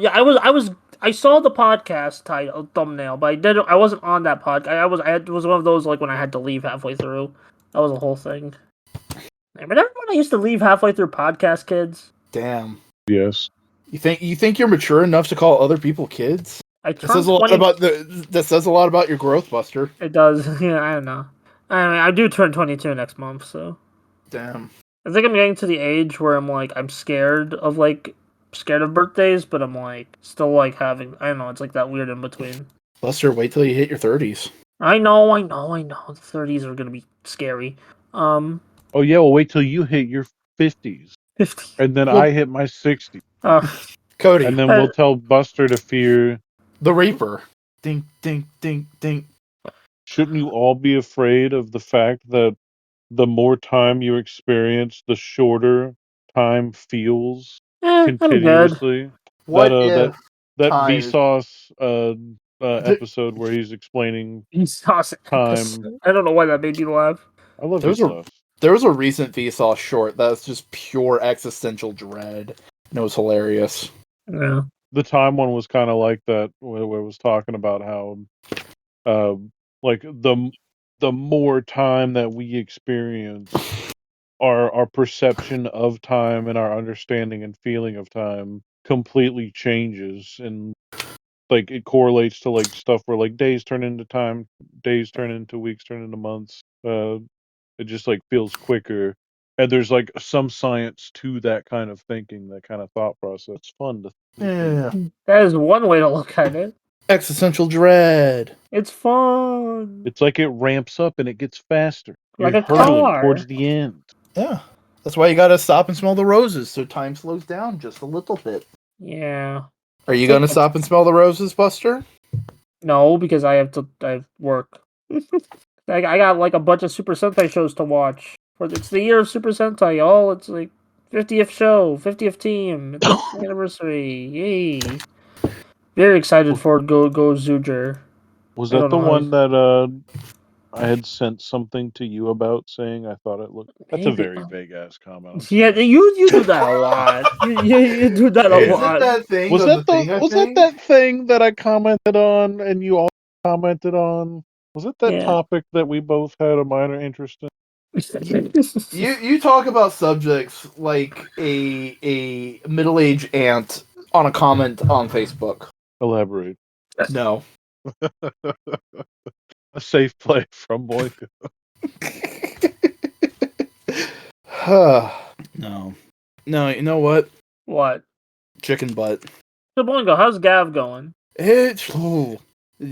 I saw the podcast title thumbnail, but I wasn't on that podcast. It was one of those like when I had to leave halfway through. That was a whole thing. Remember when I used to leave halfway through podcast, kids? Damn. Yes. You think you're mature enough to call other people kids? That says a lot about your growth, Buster. It does. Yeah, I don't know. I mean, I do turn 22 next month, so. Damn. I think I'm getting to the age where I'm scared of birthdays, but I'm like still like having, I don't know, it's like that weird in between. Buster, wait till you hit your 30s. I know. The 30s are gonna be scary. Oh yeah, well wait till you hit your 50s. 50. And then I hit my 60s. Cody. And then we'll tell Buster to fear the Reaper. Ding, ding, ding, ding. Shouldn't you all be afraid of the fact that the more time you experience, the shorter time feels continuously? That Vsauce episode where he's explaining time. I don't know why that made me laugh. I love Vsauce. There was a recent Vsauce short that's just pure existential dread. And it was hilarious. Yeah. The time one was kind of like that, where it was talking about how, like the more time that we experience, our perception of time and our understanding and feeling of time completely changes, and like it correlates to like stuff where like days turn into time, days turn into weeks, turn into months. It just like feels quicker, and there's like some science to that kind of thinking, that kind of thought process. It's fun to. Yeah. That is one way to look at it. Existential dread. It's fun. It's like it ramps up and it gets faster. Like You're a hurtling car. towards the end. Yeah. That's why you gotta stop and smell the roses so time slows down just a little bit. Yeah. Are you gonna stop and smell the roses, Buster? No, because I have work. I got like a bunch of Super Sentai shows to watch. It's the year of Super Sentai, y'all. It's like 50th show, 50th team, it's anniversary. Yay. Very excited for Go Zuger. Was I that don't the know how one that I had sent something to you about, saying I thought it looked? That's a Maybe. very vague ass comment. I'm Yeah, sorry. you do that a lot. You do that a Is it lot. that thing Was of that the thing I was that think? that thing that I commented on and you all commented on? Was it that Yeah. topic that we both had a minor interest in? You talk about subjects like a middle-aged aunt on a comment on Facebook. Elaborate. No. A safe play from Boyka. No. No, you know what? What? Chicken butt. So Boingo, how's Gav going?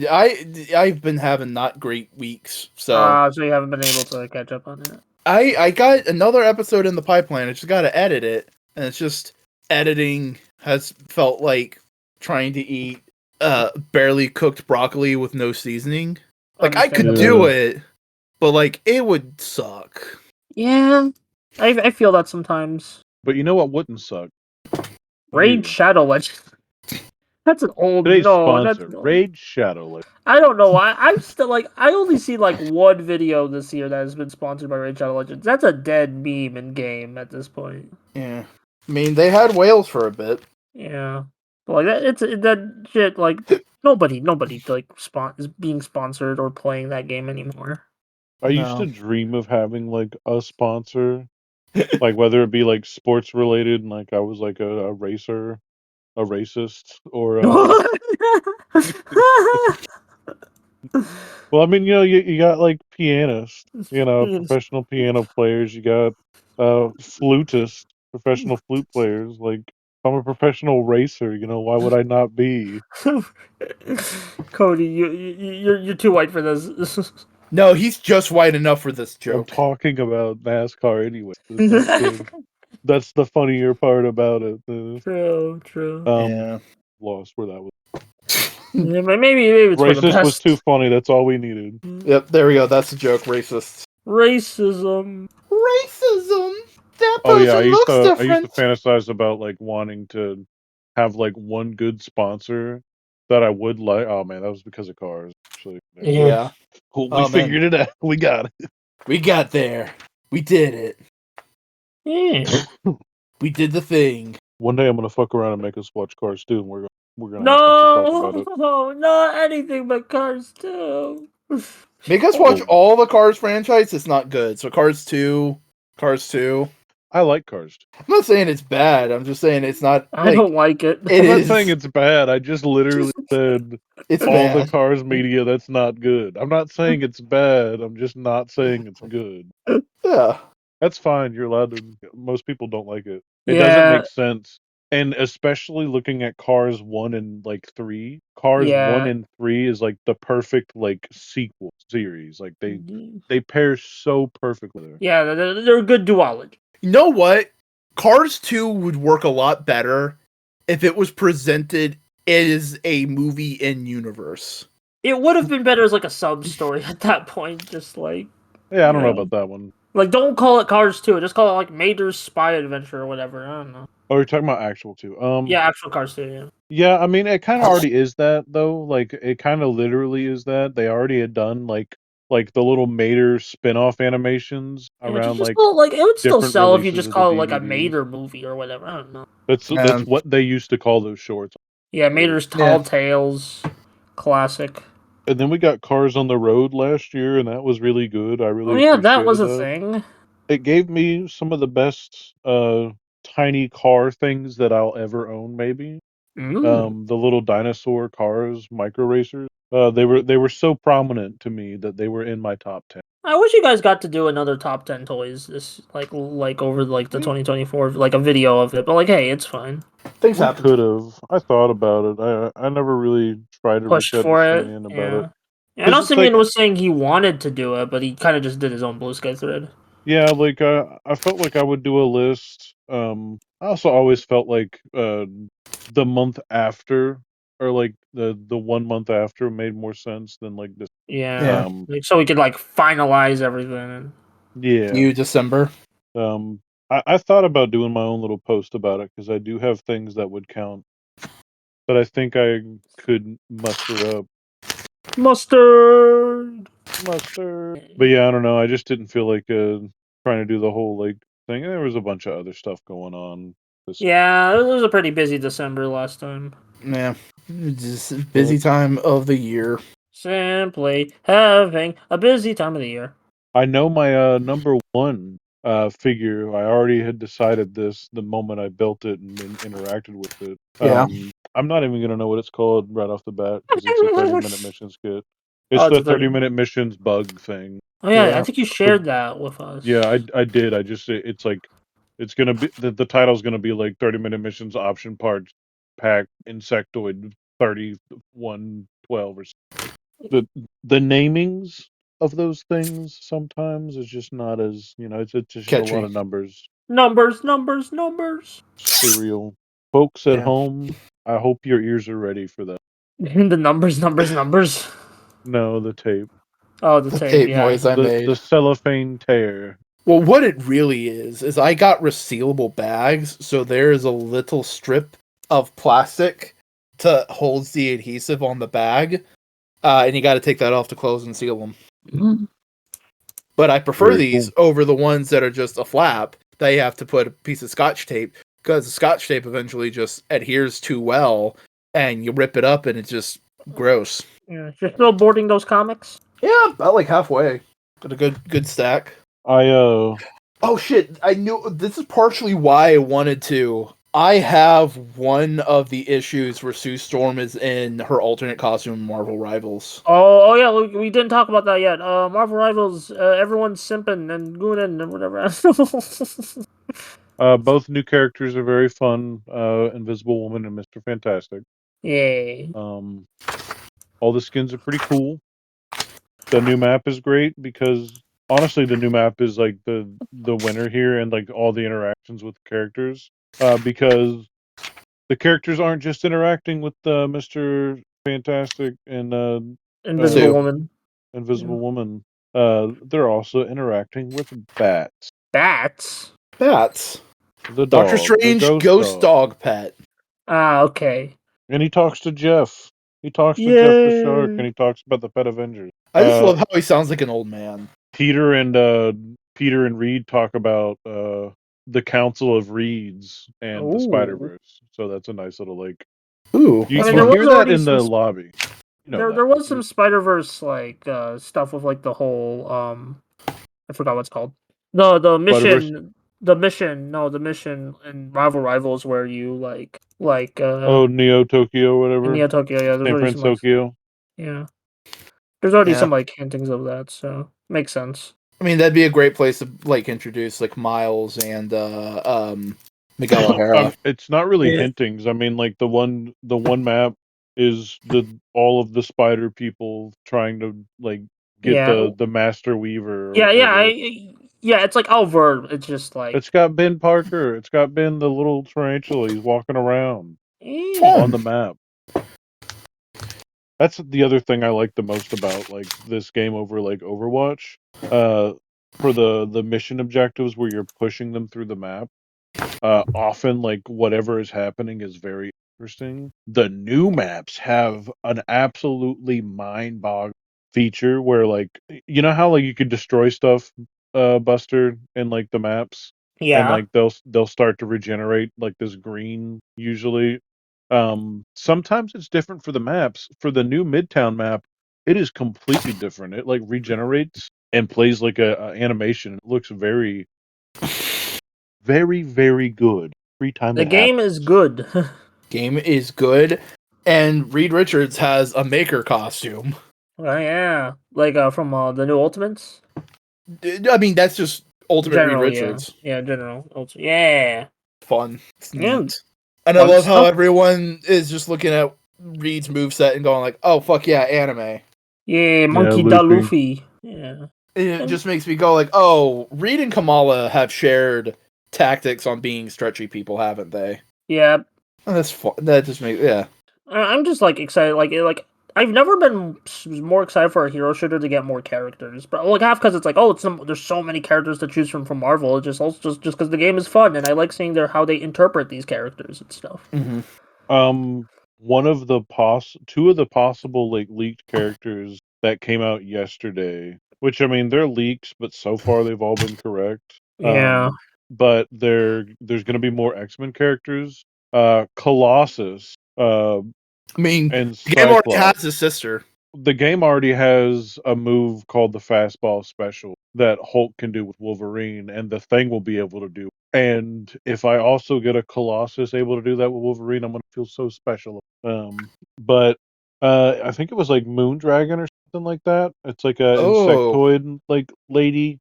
I've been having not great weeks, so So you haven't been able to catch up on it. I got another episode in the pipeline. I just got to edit it, and it's just editing has felt like trying to eat barely cooked broccoli with no seasoning. Like I could do it, but like it would suck. Yeah, I feel that sometimes. But you know what wouldn't suck? Raid You. Shadow Legends. That's an old Today's that's sponsor, an old. Raid Shadow Legends. I don't know why. I'm still like I only see like one video this year that has been sponsored by Raid Shadow Legends. That's a dead meme in game at this point. Yeah, I mean they had whales for a bit. Yeah, but like that shit. Like nobody like is being sponsored or playing that game anymore. I used to dream of having like a sponsor, like whether it be like sports related, and like I was like a racer, a racist, or well, I mean, you got like pianists, professional piano players. You got flutists, professional flute players. Like, if I'm a professional racer, why would I not be? Cody, you're too white for this. No, he's just white enough for this I'm joke. talking about NASCAR anyway. That's the funnier part about it. True. Yeah. Lost where that was. Yeah, maybe it's for the Racist best. was too funny. That's all we needed. Yep, there we go. That's the joke. Racist. Racism. That Oh yeah, person looks I used to different. fantasize about like wanting to have like one good sponsor that I would like. Oh man, that was because of cars. Actually, Yeah. Cool. We figured it out. We got it. We got there. We did it. Yeah. We did the thing. One day I'm gonna fuck around and make us watch Cars 2, and we're gonna talk about it. No, not anything but Cars 2. Make us watch all the Cars franchise. It's not good. So Cars 2. I like Cars 2. I'm not saying it's bad. I'm just saying it's not. I don't like it. I'm not saying it's bad. I just literally said it's all bad. the Cars media that's not good. I'm not saying it's bad. I'm just not saying it's good. Yeah. That's fine. You're allowed to. Most people don't like it. It doesn't make sense. And especially looking at Cars 1 and like 3. Cars 1 and 3 is like the perfect like sequel series. Like they pair so perfectly there. Yeah, they're a good duology. You know what? Cars 2 would work a lot better if it was presented as a movie in universe. It would have been better as like a sub story at that point. Just like I don't know about that one. Like, don't call it Cars 2. Just call it like Mater's Spy Adventure or whatever. I don't know. Oh, you're talking about actual 2. Yeah, actual Cars 2. Yeah. Yeah, I mean, it kind of already is that though. Like, it kind of literally is that. They already had done like the little Mater spin-off animations around like it would still sell if you just call it like a DVD. Mater movie or whatever. I don't know. That's what they used to call those shorts. Yeah, Mater's Tall Tales, classic. And then we got Cars on the Road last year, and that was really good. I really that was a thing. It gave me some of the best tiny car things that I'll ever own, maybe. The little dinosaur cars, micro racers. They were so prominent to me that they were in my top 10. I wish you guys got to do another top 10 toys this like over like the 2024 like a video of it. But like, hey, it's fine. Things We happen. could have. I thought about it. I never really tried to Pushed reach out to for it. Simeon about it. Yeah, I know 'Cause it's like, Simeon was saying he wanted to do it, but he kind of just did his own Bluesky thread. yeah, like I felt like I would do a list. I also always felt like the month after, or like the 1 month after, made more sense than like this. Yeah, like, so we could like finalize everything. Yeah. You December. I thought about doing my own little post about it because I do have things that would count, but I think I could muster up Mustard. But yeah, I don't know. I just didn't feel like trying to do the whole like thing. There was a bunch of other stuff going on. Yeah, it was a pretty busy December last time. Yeah, just busy time of the year. Simply having a busy time of the year. I know my number one figure. I already had decided this the moment I built it and interacted with it. Yeah. I'm not even gonna know what it's called right off the bat because it's a 30-minute missions kit. It's Oh, it's the a 30 30-minute missions bug thing. Oh yeah, Yeah. I think you shared that with us. Yeah, I did. I just it's like it's gonna be the title's gonna be like 30-minute missions option parts pack insectoid 3112 or something. The namings of those things sometimes is just not as it's just a lot of numbers. Numbers. Cereal. Folks at home, I hope your ears are ready for that. The numbers. No, the tape. Oh, the tape, yeah. noise I made. The cellophane tear. Well, what it really is I got resealable bags, so there is a little strip of plastic to hold the adhesive on the bag, and you got to take that off to close and seal them. Mm-hmm. But I prefer Very these over the ones that are just a flap that you have to put a piece of Scotch tape, because the Scotch tape eventually just adheres too well, and you rip it up and it's just gross. Yeah, you're still boarding those comics? Yeah, about like halfway. Got a good stack. Oh shit, I knew this is partially why I wanted to. I have one of the issues where Sue Storm is in her alternate costume in Marvel Rivals. Oh yeah, we didn't talk about that yet. Marvel Rivals, everyone's simping and gooning and whatever. Both new characters are very fun. Invisible Woman and Mr. Fantastic. Yay. All the skins are pretty cool. The new map is great because honestly, the new map is like the winner here, and like all the interactions with the characters. Because the characters aren't just interacting with Mr. Fantastic and Invisible Woman. Invisible Woman. They're also interacting with bats. Bats? The Doctor dog, Strange the ghost dog pet. Ah, okay. And he talks to Jeff. He talks to Jeff the Shark, and he talks about the Pet Avengers. I just love how he sounds like an old man. Peter and Reed talk about the Council of Reeds and the Spider-Verse. So that's a nice little like. Ooh, You I mean, can hear that in the lobby. There was some Spider-Verse like stuff with like the whole I forgot what it's called. The mission the mission in Marvel Rivals where you Neo Tokyo, whatever. in Neo Tokyo, yeah. There's San already Tokyo. yeah. There's already some like hintings of that, so makes sense. I mean, that'd be a great place to like introduce like Miles and Miguel O'Hara. It's not really hintings. I mean, like the one map is all of the spider people trying to like get the Master Weaver. It's like over. It's just like it's got Ben Parker. It's got Ben the little tarantula. He's walking around on the map. That's the other thing I like the most about like this game over like Overwatch. For the mission objectives where you're pushing them through the map. Often like whatever is happening is very interesting. The new maps have an absolutely mind-boggling feature where like you know how like you could destroy stuff, Buster, in like the maps, and like they'll start to regenerate like this green usually. Sometimes it's different for the maps. For the new Midtown map, it is completely different. It like regenerates and plays like a animation. It looks very, very, very good. Every time the game is good. Game is good, and Reed Richards has a Maker costume. Oh yeah, like from the new Ultimates. I mean, that's just Ultimate Reed General, yeah, Richards. yeah, General, yeah, Fun. It's yeah. neat. And I Fun love how stuff. everyone is just looking at Reed's moveset and going like, oh, fuck yeah, anime. Yeah, Monkey Da Luffy. Luffy. Yeah. It just makes me go like, oh, Reed and Kamala have shared tactics on being stretchy people, haven't they? Yeah. Oh, that's fun. That just makes, yeah. I'm just like excited. Like I've never been more excited for a hero shooter to get more characters, but like half because it's like, oh, there's so many characters to choose from Marvel. It's just also just because the game is fun and I like seeing how they interpret these characters and stuff. Mm-hmm. One of the two of the possible like leaked characters that came out yesterday, which I mean they're leaks, but so far they've all been correct. Yeah. But there's going to be more X-Men characters. Colossus. I mean, And the game already Cyclops. has his sister. The game already has a move called the fastball special that Hulk can do with Wolverine, and the Thing will be able to do. And if I also get a Colossus able to do that with Wolverine, I'm gonna feel so special. But I think it was like Moondragon or something like that. It's like a insectoid like lady.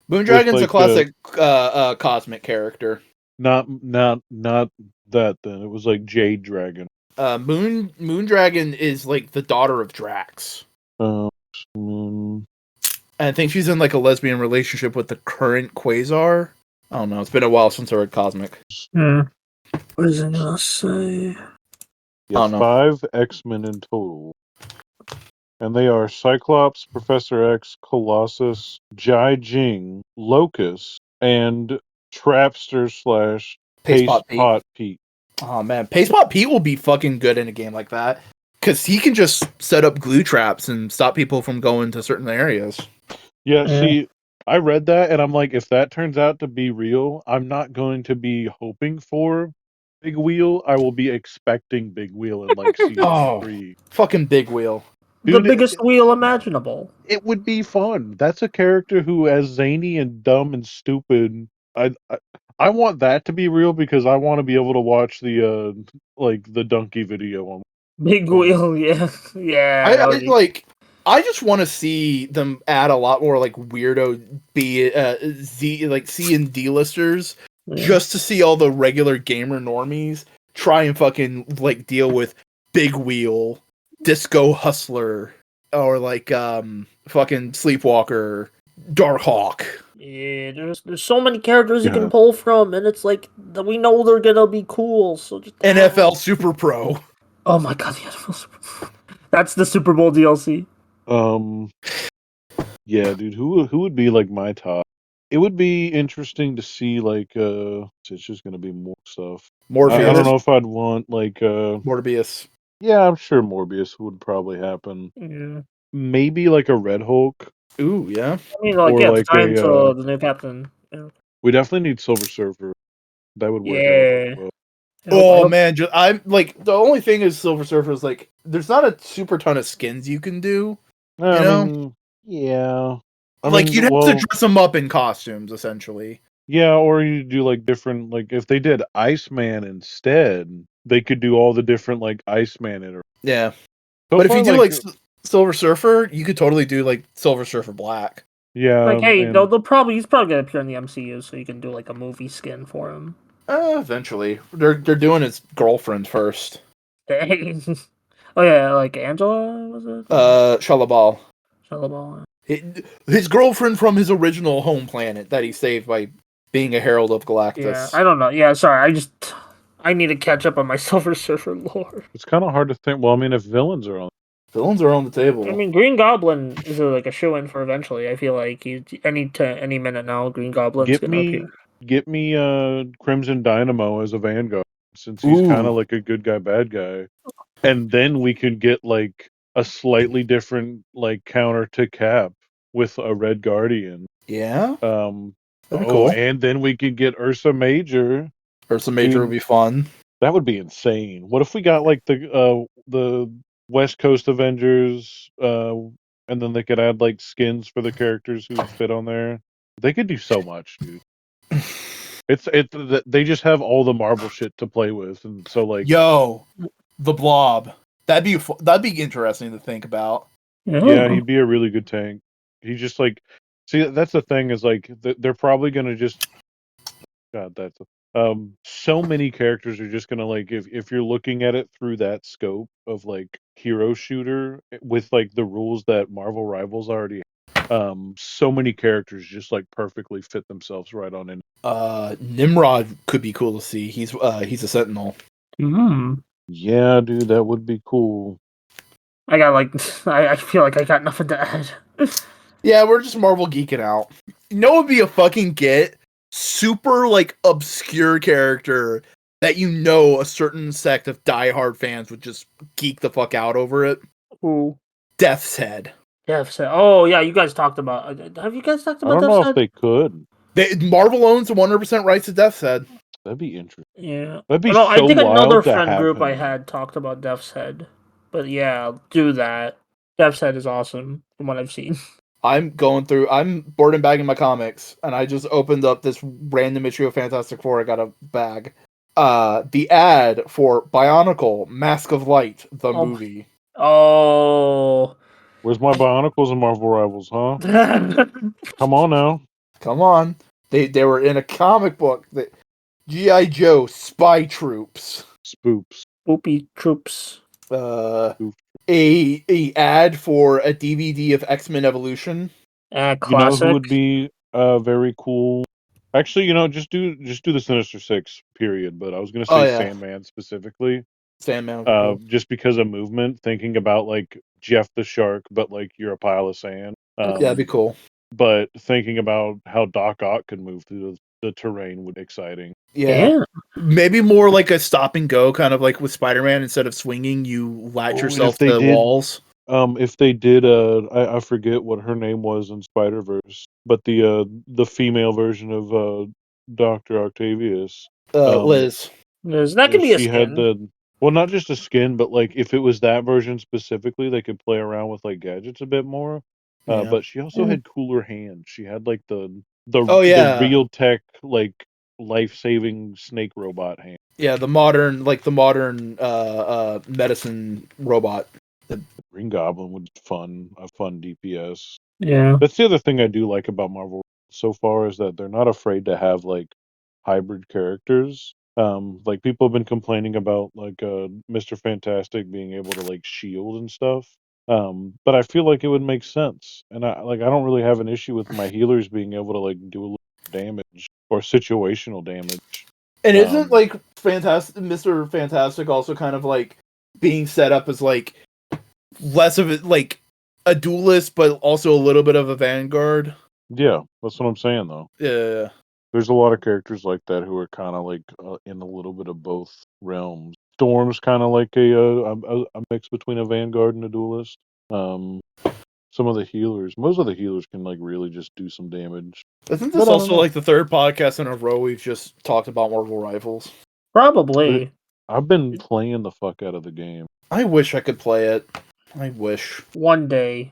Moondragon's like, a classic cosmic character. Not that then. It was like Jade Dragon. Moondragon is like the daughter of Drax. Mm. I think she's in like a lesbian relationship with the current Quasar. I don't know. It's been a while since I read Cosmic. What is it gonna say? Yes, 5 X-Men in total. And they are Cyclops, Professor X, Colossus, Jai Jing, Locust, and Trapster / Paste Pot Pete. Oh man, Paste Pot Pete will be fucking good in a game like that. Because he can just set up glue traps and stop people from going to certain areas. Yeah, see, I read that and I'm like, if that turns out to be real, I'm not going to be hoping for Big Wheel. I will be expecting Big Wheel in like season 3. Fucking Big Wheel. Dude, the biggest wheel imaginable. It would be fun. That's a character who, as zany and dumb and stupid, I want that to be real because I want to be able to watch the the donkey video on Big Wheel. Yeah, yeah. I just want to see them add a lot more like weirdo C and D listers just to see all the regular gamer normies try and fucking like deal with Big Wheel, Disco Hustler, or like fucking Sleepwalker, Darkhawk. Yeah, there's so many characters you can pull from, and it's like we know they're gonna be cool. So just NFL Super Pro. Oh my god, the NFL Super Pro. That's the Super Bowl DLC. Yeah, dude, who would be like my top? It would be interesting to see like it's just gonna be more stuff. Morpheus. I don't know if I'd want like Morbius. Yeah, I'm sure Morbius would probably happen. Yeah. Maybe like a Red Hulk. Ooh, yeah. I mean, like, yeah, it's time to the new captain. Yeah. We definitely need Silver Surfer. That would work out well. Oh man, I'm like the only thing is Silver Surfer is like there's not a super ton of skins you can do. You know? Yeah. You'd have to dress them up in costumes essentially. Yeah, or you do like different like if they did Iceman instead, they could do all the different like Iceman in. Yeah. But if you do like Silver Surfer, you could totally do like Silver Surfer Black. Yeah. Like, hey, he's probably gonna appear in the MCU, so you can do like a movie skin for him. Eventually, they're doing his girlfriend first. Oh yeah, like Angela was it? Shalabal. Shalabal. His girlfriend from his original home planet that he saved by being a herald of Galactus. Yeah, I don't know. Yeah, sorry, I need to catch up on my Silver Surfer lore. It's kind of hard to think. Well, I mean, if villains are on the table. I mean, Green Goblin is like a shoe in for eventually. I feel like any minute now, Green Goblin's gonna appear. Get me Crimson Dynamo as a Vanguard, since he's kind of like a good guy, bad guy, and then we could get like a slightly different like counter to Cap with a Red Guardian. Yeah. Cool. And then we could get Ursa Major. Ursa Major would be fun. That would be insane. What if we got like the West Coast Avengers, and then they could add like skins for the characters who fit on there? They could do so much, dude. They just have all the Marvel shit to play with, and so like Yo, the Blob. That'd be interesting to think about. yeah, he'd be a really good tank. He just like see that's the thing is like they're probably gonna just God that's so many characters are just gonna like if you're looking at it through that scope of like hero shooter with like the rules that Marvel Rivals already so many characters just like perfectly fit themselves right on in. Nimrod could be cool to see. He's a Sentinel. Yeah, dude, that would be cool. I got like I feel like I got nothing to add. Yeah, we're just Marvel geeking out. You know what would be a fucking get? Super like obscure character that you know a certain sect of diehard fans would just geek the fuck out over it. Who? Death's Head. Death's Head. Oh yeah, you guys talked about. Have you guys talked I about don't know Death's if Head? they could. Marvel owns the 100% rights to Death's Head. That'd be interesting. Yeah. That'd be No, so I think another wild to friend have group I him. had talked about Death's Head. But yeah, do that. Death's Head is awesome from what I've seen. I'm board and bagging my comics, and I just opened up this random issue of Fantastic Four I got a bag. The ad for Bionicle, Mask of Light, the movie. Oh. Where's my Bionicles and Marvel Rivals, huh? Come on now. Come on. They were in a comic book that G.I. Joe Spy Troops. Spoops. Spoopy Troops. A ad for a DVD of X-Men Evolution. Classic. You know who would be very cool? Actually, just do the Sinister Six period. But I was gonna say Sandman specifically. Sandman. Cool. Just because of movement, thinking about like Jeff the Shark, but like you're a pile of sand. Yeah, that'd be cool. But thinking about how Doc Ock could move through the terrain would be exciting. Yeah. Maybe more like a stop and go, kind of like with Spider-Man. Instead of swinging, you latch yourself to walls. If they did, I forget what her name was in Spider-Verse, but the female version of Dr. Octavius, Liz. That could be a skin. Well, not just a skin, but like if it was that version specifically, they could play around with like gadgets a bit more. But she also had cooler hands. She had like the real tech like life-saving snake robot hand. Yeah, the modern medicine robot. The Green Goblin would be fun. A fun DPS. Yeah. That's the other thing I do like about Marvel so far is that they're not afraid to have like hybrid characters. Like people have been complaining about like Mr. Fantastic being able to like shield and stuff. But I feel like it would make sense. And I don't really have an issue with my healers being able to like do a little damage or situational damage. And isn't like Mr. Fantastic also kind of like being set up as like less of it like a duelist, but also a little bit of a vanguard? Yeah, that's what I'm saying though. Yeah. There's a lot of characters like that who are kind of like in a little bit of both realms. Storm's kind of like a mix between a vanguard and a duelist. Some of the healers, most of the healers can like really just do some damage. Isn't this also like the third podcast in a row we've just talked about Marvel Rivals? Probably. I've been playing the fuck out of the game. I wish I could play it. I wish. One day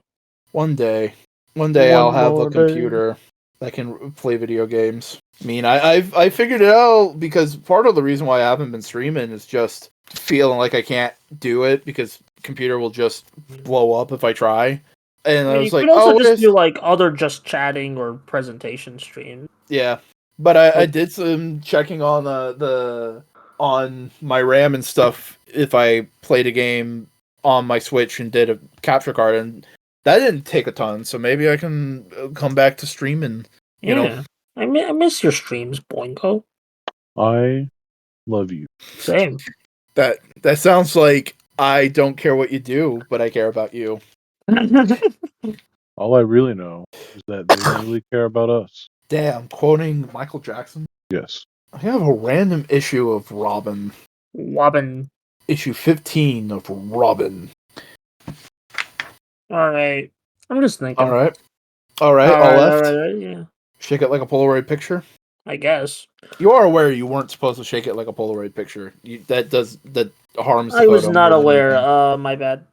I'll have a computer that can play video games. I mean, I figured it out because part of the reason why I haven't been streaming is just feeling like I can't do it because computer will just blow up if I try. And I was like, you could also just do like other just chatting or presentation stream. Yeah, but I did some checking on on my RAM and stuff if I played a game on my Switch and did a capture card, and that didn't take a ton. So maybe I can come back to streaming. You know, I miss your streams, Boingo. I love you. Same. That sounds like I don't care what you do, but I care about you. All I really know is that they don't really care about us. Damn, quoting Michael Jackson? Yes. I have a random issue of Robin. Issue 15 of Robin. Alright. I'm just thinking. Alright. All left? Alright, yeah. Shake it like a Polaroid picture? I guess. You are aware you weren't supposed to shake it like a Polaroid picture. That harms the I was photo not more than aware. anything. My bad.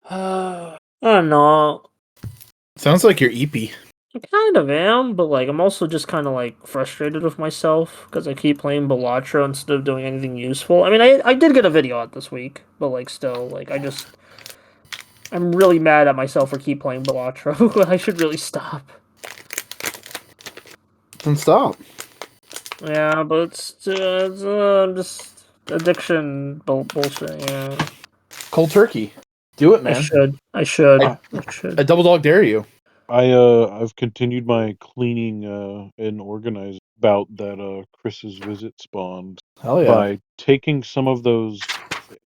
I don't know. Sounds like you're eepy. I kind of am, but like I'm also just kind of like frustrated with myself because I keep playing Balatro instead of doing anything useful. I mean, I did get a video out this week, but like still, like I'm really mad at myself for keep playing Balatro. I should really stop. Then stop. Yeah, but it's just addiction bullshit. Yeah, Cold turkey. Do it, man. I should. I double dog dare you. I've continued my cleaning and organizing about that Chris's visit spawned Hell yeah. by taking some of those.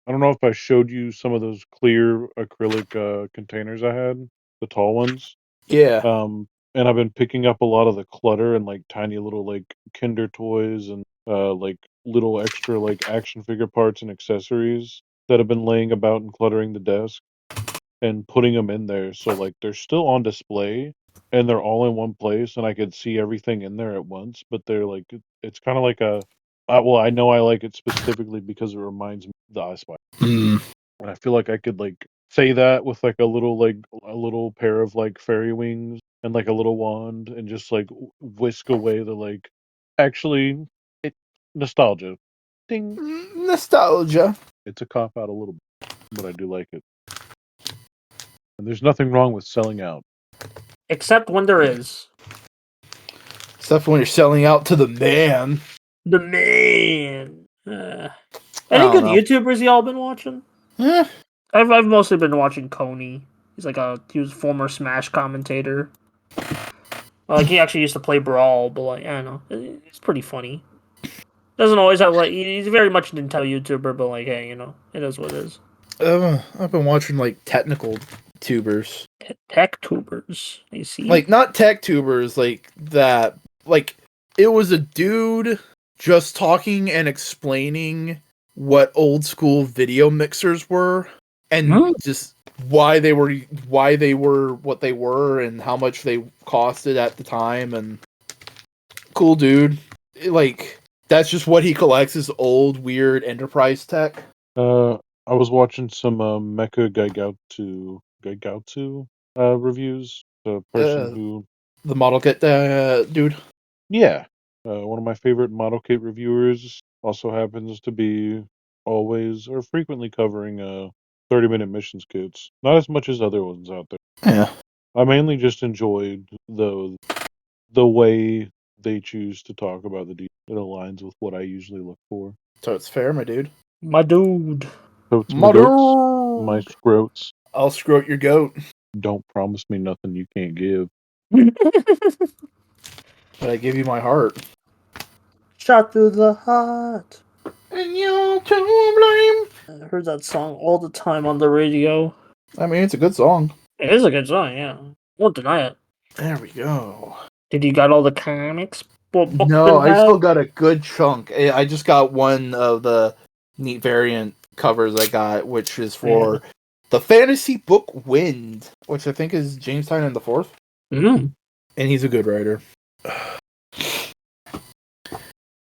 I don't know if I showed you some of those clear acrylic containers I had, the tall ones. Yeah. And I've been picking up a lot of the clutter and like tiny little like Kinder toys and like little extra like action figure parts and accessories that have been laying about and cluttering the desk and putting them in there. So like they're still on display and they're all in one place and I could see everything in there at once, but they're like it's kind of like well, I know I like it specifically because it reminds me of the I Spy. Mm. And I feel like I could like say that with like a little pair of like fairy wings and like a little wand and just like whisk away the like actually it nostalgia. Ding. Nostalgia. It's a cop out a little bit, but I do like it. And there's nothing wrong with selling out. Except when there is. Except when you're selling out to the man. The man. I Any don't good know. YouTubers y'all been watching? Eh. I've mostly been watching Cody. He was a former Smash commentator. Like he actually used to play Brawl, but like I don't know, it's pretty funny. Doesn't always have like he's very much an Nintendo YouTuber, but like hey, it is what it is. I've been watching like technical tubers. Tech tubers, you see? Like not tech tubers, like that. Like it was a dude just talking and explaining what old school video mixers were and just why they were what they were and how much they costed at the time. And cool dude. Like that's just what he collects, is old weird enterprise tech. I was watching some Mecha Gaigautu reviews. The person who the model kit dude. Yeah. One of my favorite model kit reviewers also happens to be always or frequently covering 30-minute missions kits. Not as much as other ones out there. Yeah. I mainly just enjoyed the way they choose to talk about the detail. It aligns with what I usually look for. So it's fair, my dude. My dude. Totes my goats, my scroats. I'll scrote your goat. Don't promise me nothing you can't give. But I give you my heart. Shot through the heart. And you're to blame. I heard that song all the time on the radio. I mean, it's a good song. It is a good song, yeah. Won't deny it. There we go. Did you got all the comics? No, I still got a good chunk. I just got one of the neat variant covers I got, which is for the fantasy book Wind, which I think is James Tynion IV. Mm. And he's a good writer.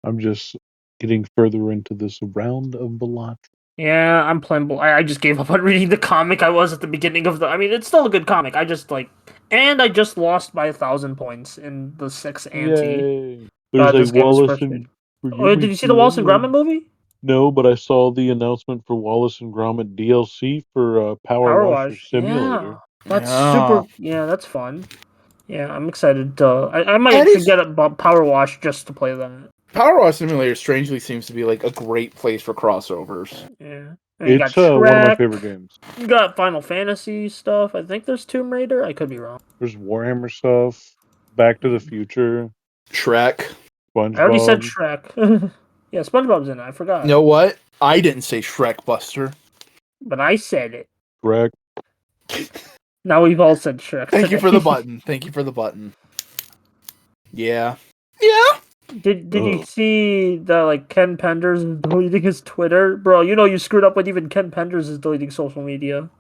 I'm just getting further into this round of Balatro. Yeah, I'm playing. I just gave up on reading the comic I was at the beginning of the. I mean, it's still a good comic. I just lost by 1,000 points in the 6th ante. Yay! There's a Wallace and. Oh, did you see the Wallace and Gromit movie? No, but I saw the announcement for Wallace and Gromit DLC for Power Washer Simulator. Yeah, that's super. Yeah, that's fun. Yeah, I'm excited. I might forget about Power Wash just to play that. Power Wash Simulator strangely seems to be like a great place for crossovers. Yeah. It's one of my favorite games. You got Final Fantasy stuff. I think there's Tomb Raider. I could be wrong. There's Warhammer stuff. Back to the Future. Shrek. SpongeBob. I already said Shrek. Yeah, SpongeBob's in it. I forgot. You know what? I didn't say Shrek, Buster. But I said it. Shrek. Now we've all said Shrek. Thank you for the button. Thank you for the button. Yeah. Yeah. Did you see that like Ken Penders is deleting his Twitter? Bro, you screwed up when even Ken Penders is deleting social media.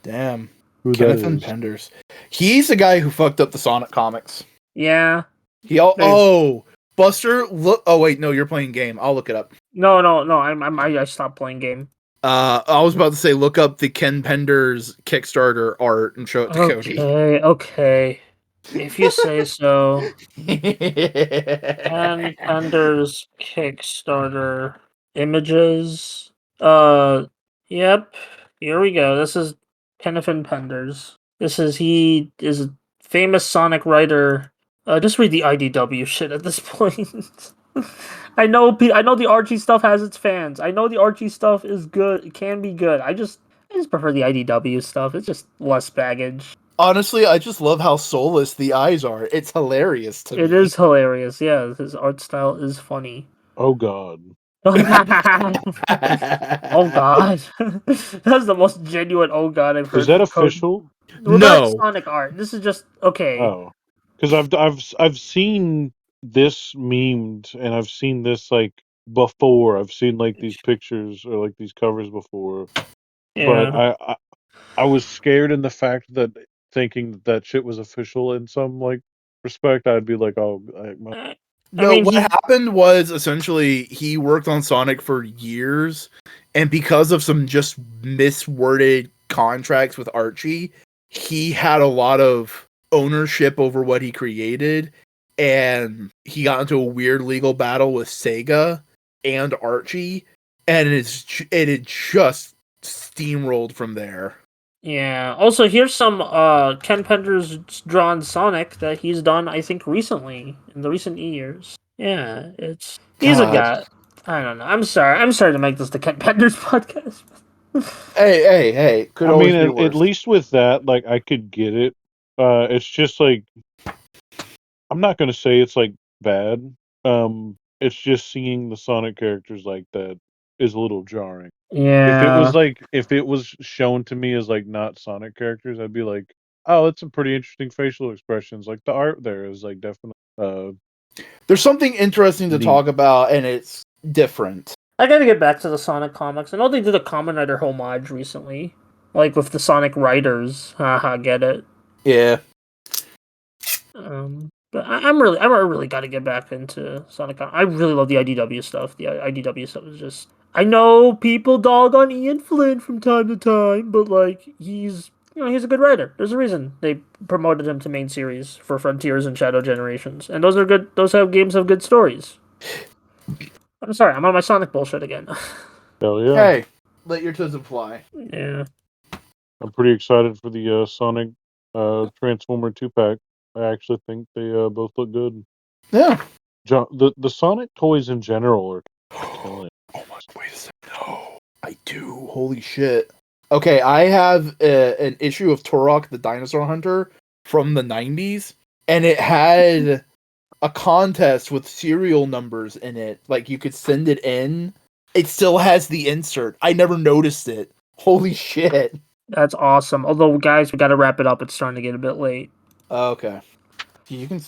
Damn. Kenneth Penders. He's the guy who fucked up the Sonic comics. Yeah. Buster, look. Oh wait, no, you're playing game. I'll look it up. No. I stopped playing game. I was about to say look up the Ken Penders Kickstarter art and show it to Cody. Okay. If you say so. Ken Pender's Kickstarter images. Yep. Here we go. This is Kenneth Penders. He is a famous Sonic writer. Just read the IDW shit at this point. I know the Archie stuff has its fans. I know the Archie stuff is good. It can be good. I just prefer the IDW stuff. It's just less baggage. Honestly, I just love how soulless the eyes are. It's hilarious to me. It is hilarious. Yeah, his art style is funny. Oh God. Oh God. That's the most genuine oh God I've heard. Is that from Cody. official? Well, No. that's Sonic art. This is just okay. Oh, because I've seen this memed and I've seen this like before. I've seen like these pictures or like these covers before, Yeah. but I was scared in the fact that thinking that shit was official in some like respect. I'd be like, oh, No, what happened was essentially he worked on Sonic for years, and because of some just misworded contracts with Archie, he had a lot of ownership over what he created, and he got into a weird legal battle with Sega and Archie, and it had just steamrolled from there. Yeah. Also, here's some Ken Pender's drawn Sonic that he's done, I think, recently in the recent years. Yeah, he's a guy. I don't know. I'm sorry to make this the Ken Pender's podcast. Hey. Could always be worse. At least with that, like I could get it. It's just like I'm not gonna say it's like bad. It's just seeing the Sonic characters like that is a little jarring. Yeah. If it was shown to me as like not Sonic characters, I'd be like, oh, that's some pretty interesting facial expressions. Like the art there is like definitely there's something interesting to talk about, and it's different. I gotta get back to the Sonic comics. I know they did a Kamen Rider homage recently, like with the Sonic Riders. Haha, get it? Yeah. But I really got to get back into Sonic. I really love the IDW stuff. The IDW stuff is just. I know people dog on Ian Flynn from time to time, but like he's a good writer. There's a reason they promoted him to main series for Frontiers and Shadow Generations, and those are good. Games have good stories. I'm sorry, I'm on my Sonic bullshit again. Hell yeah! Hey, let your tism fly. Yeah, I'm pretty excited for the Sonic Transformer 2-pack. I actually think they both look good. Yeah. The Sonic toys in general are killing. Oh my! Wait a second. No, I do. Holy shit. Okay, I have an issue of Turok the Dinosaur Hunter from the 90s, and it had a contest with serial numbers in it. Like, you could send it in. It still has the insert. I never noticed it. Holy shit. That's awesome. Although, guys, we gotta wrap it up. It's starting to get a bit late. Okay. You can...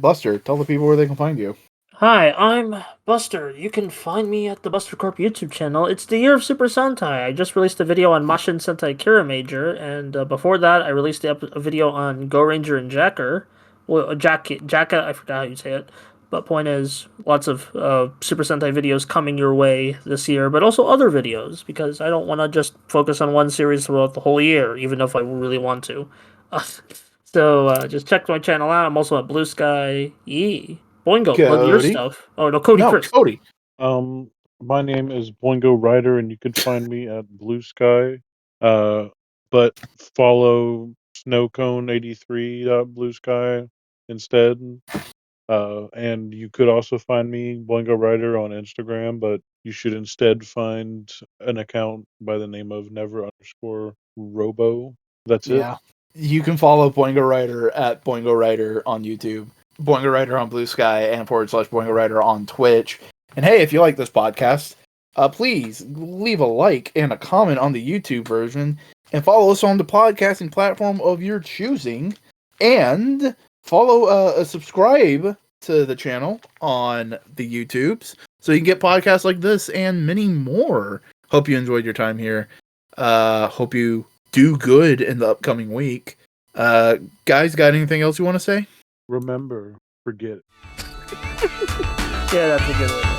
Buster, tell the people where they can find you. Hi, I'm Buster. You can find me at the Buster Corp YouTube channel. It's the year of Super Sentai. I just released a video on Mashin Sentai Kira Major, and before that, I released a video on Go Ranger and Jacker. Well, Jacka, I forgot how you say it. But point is, lots of Super Sentai videos coming your way this year, but also other videos, because I don't want to just focus on one series throughout the whole year, even if I really want to. So just check my channel out. I'm also at Bluesky. Yee. Boingo, plug your stuff. Oh no, Cody first. Cody. My name is Boingo Ryder, and you can find me at Bluesky. But follow snowcone83.bluesky instead. And you could also find me Boingo Ryder on Instagram, but you should instead find an account by the name of never_robo. That's it. Yeah. You can follow Boingo Rider at Boingo Rider on YouTube, Boingo Rider on Bluesky, and /Boingo Rider on Twitch. And hey, if you like this podcast, please leave a like and a comment on the YouTube version, and follow us on the podcasting platform of your choosing, and subscribe to the channel on the YouTubes so you can get podcasts like this and many more. Hope you enjoyed your time here. Hope you do good in the upcoming week. Guys, got anything else you want to say? Remember, forget it. Yeah, that's a good one.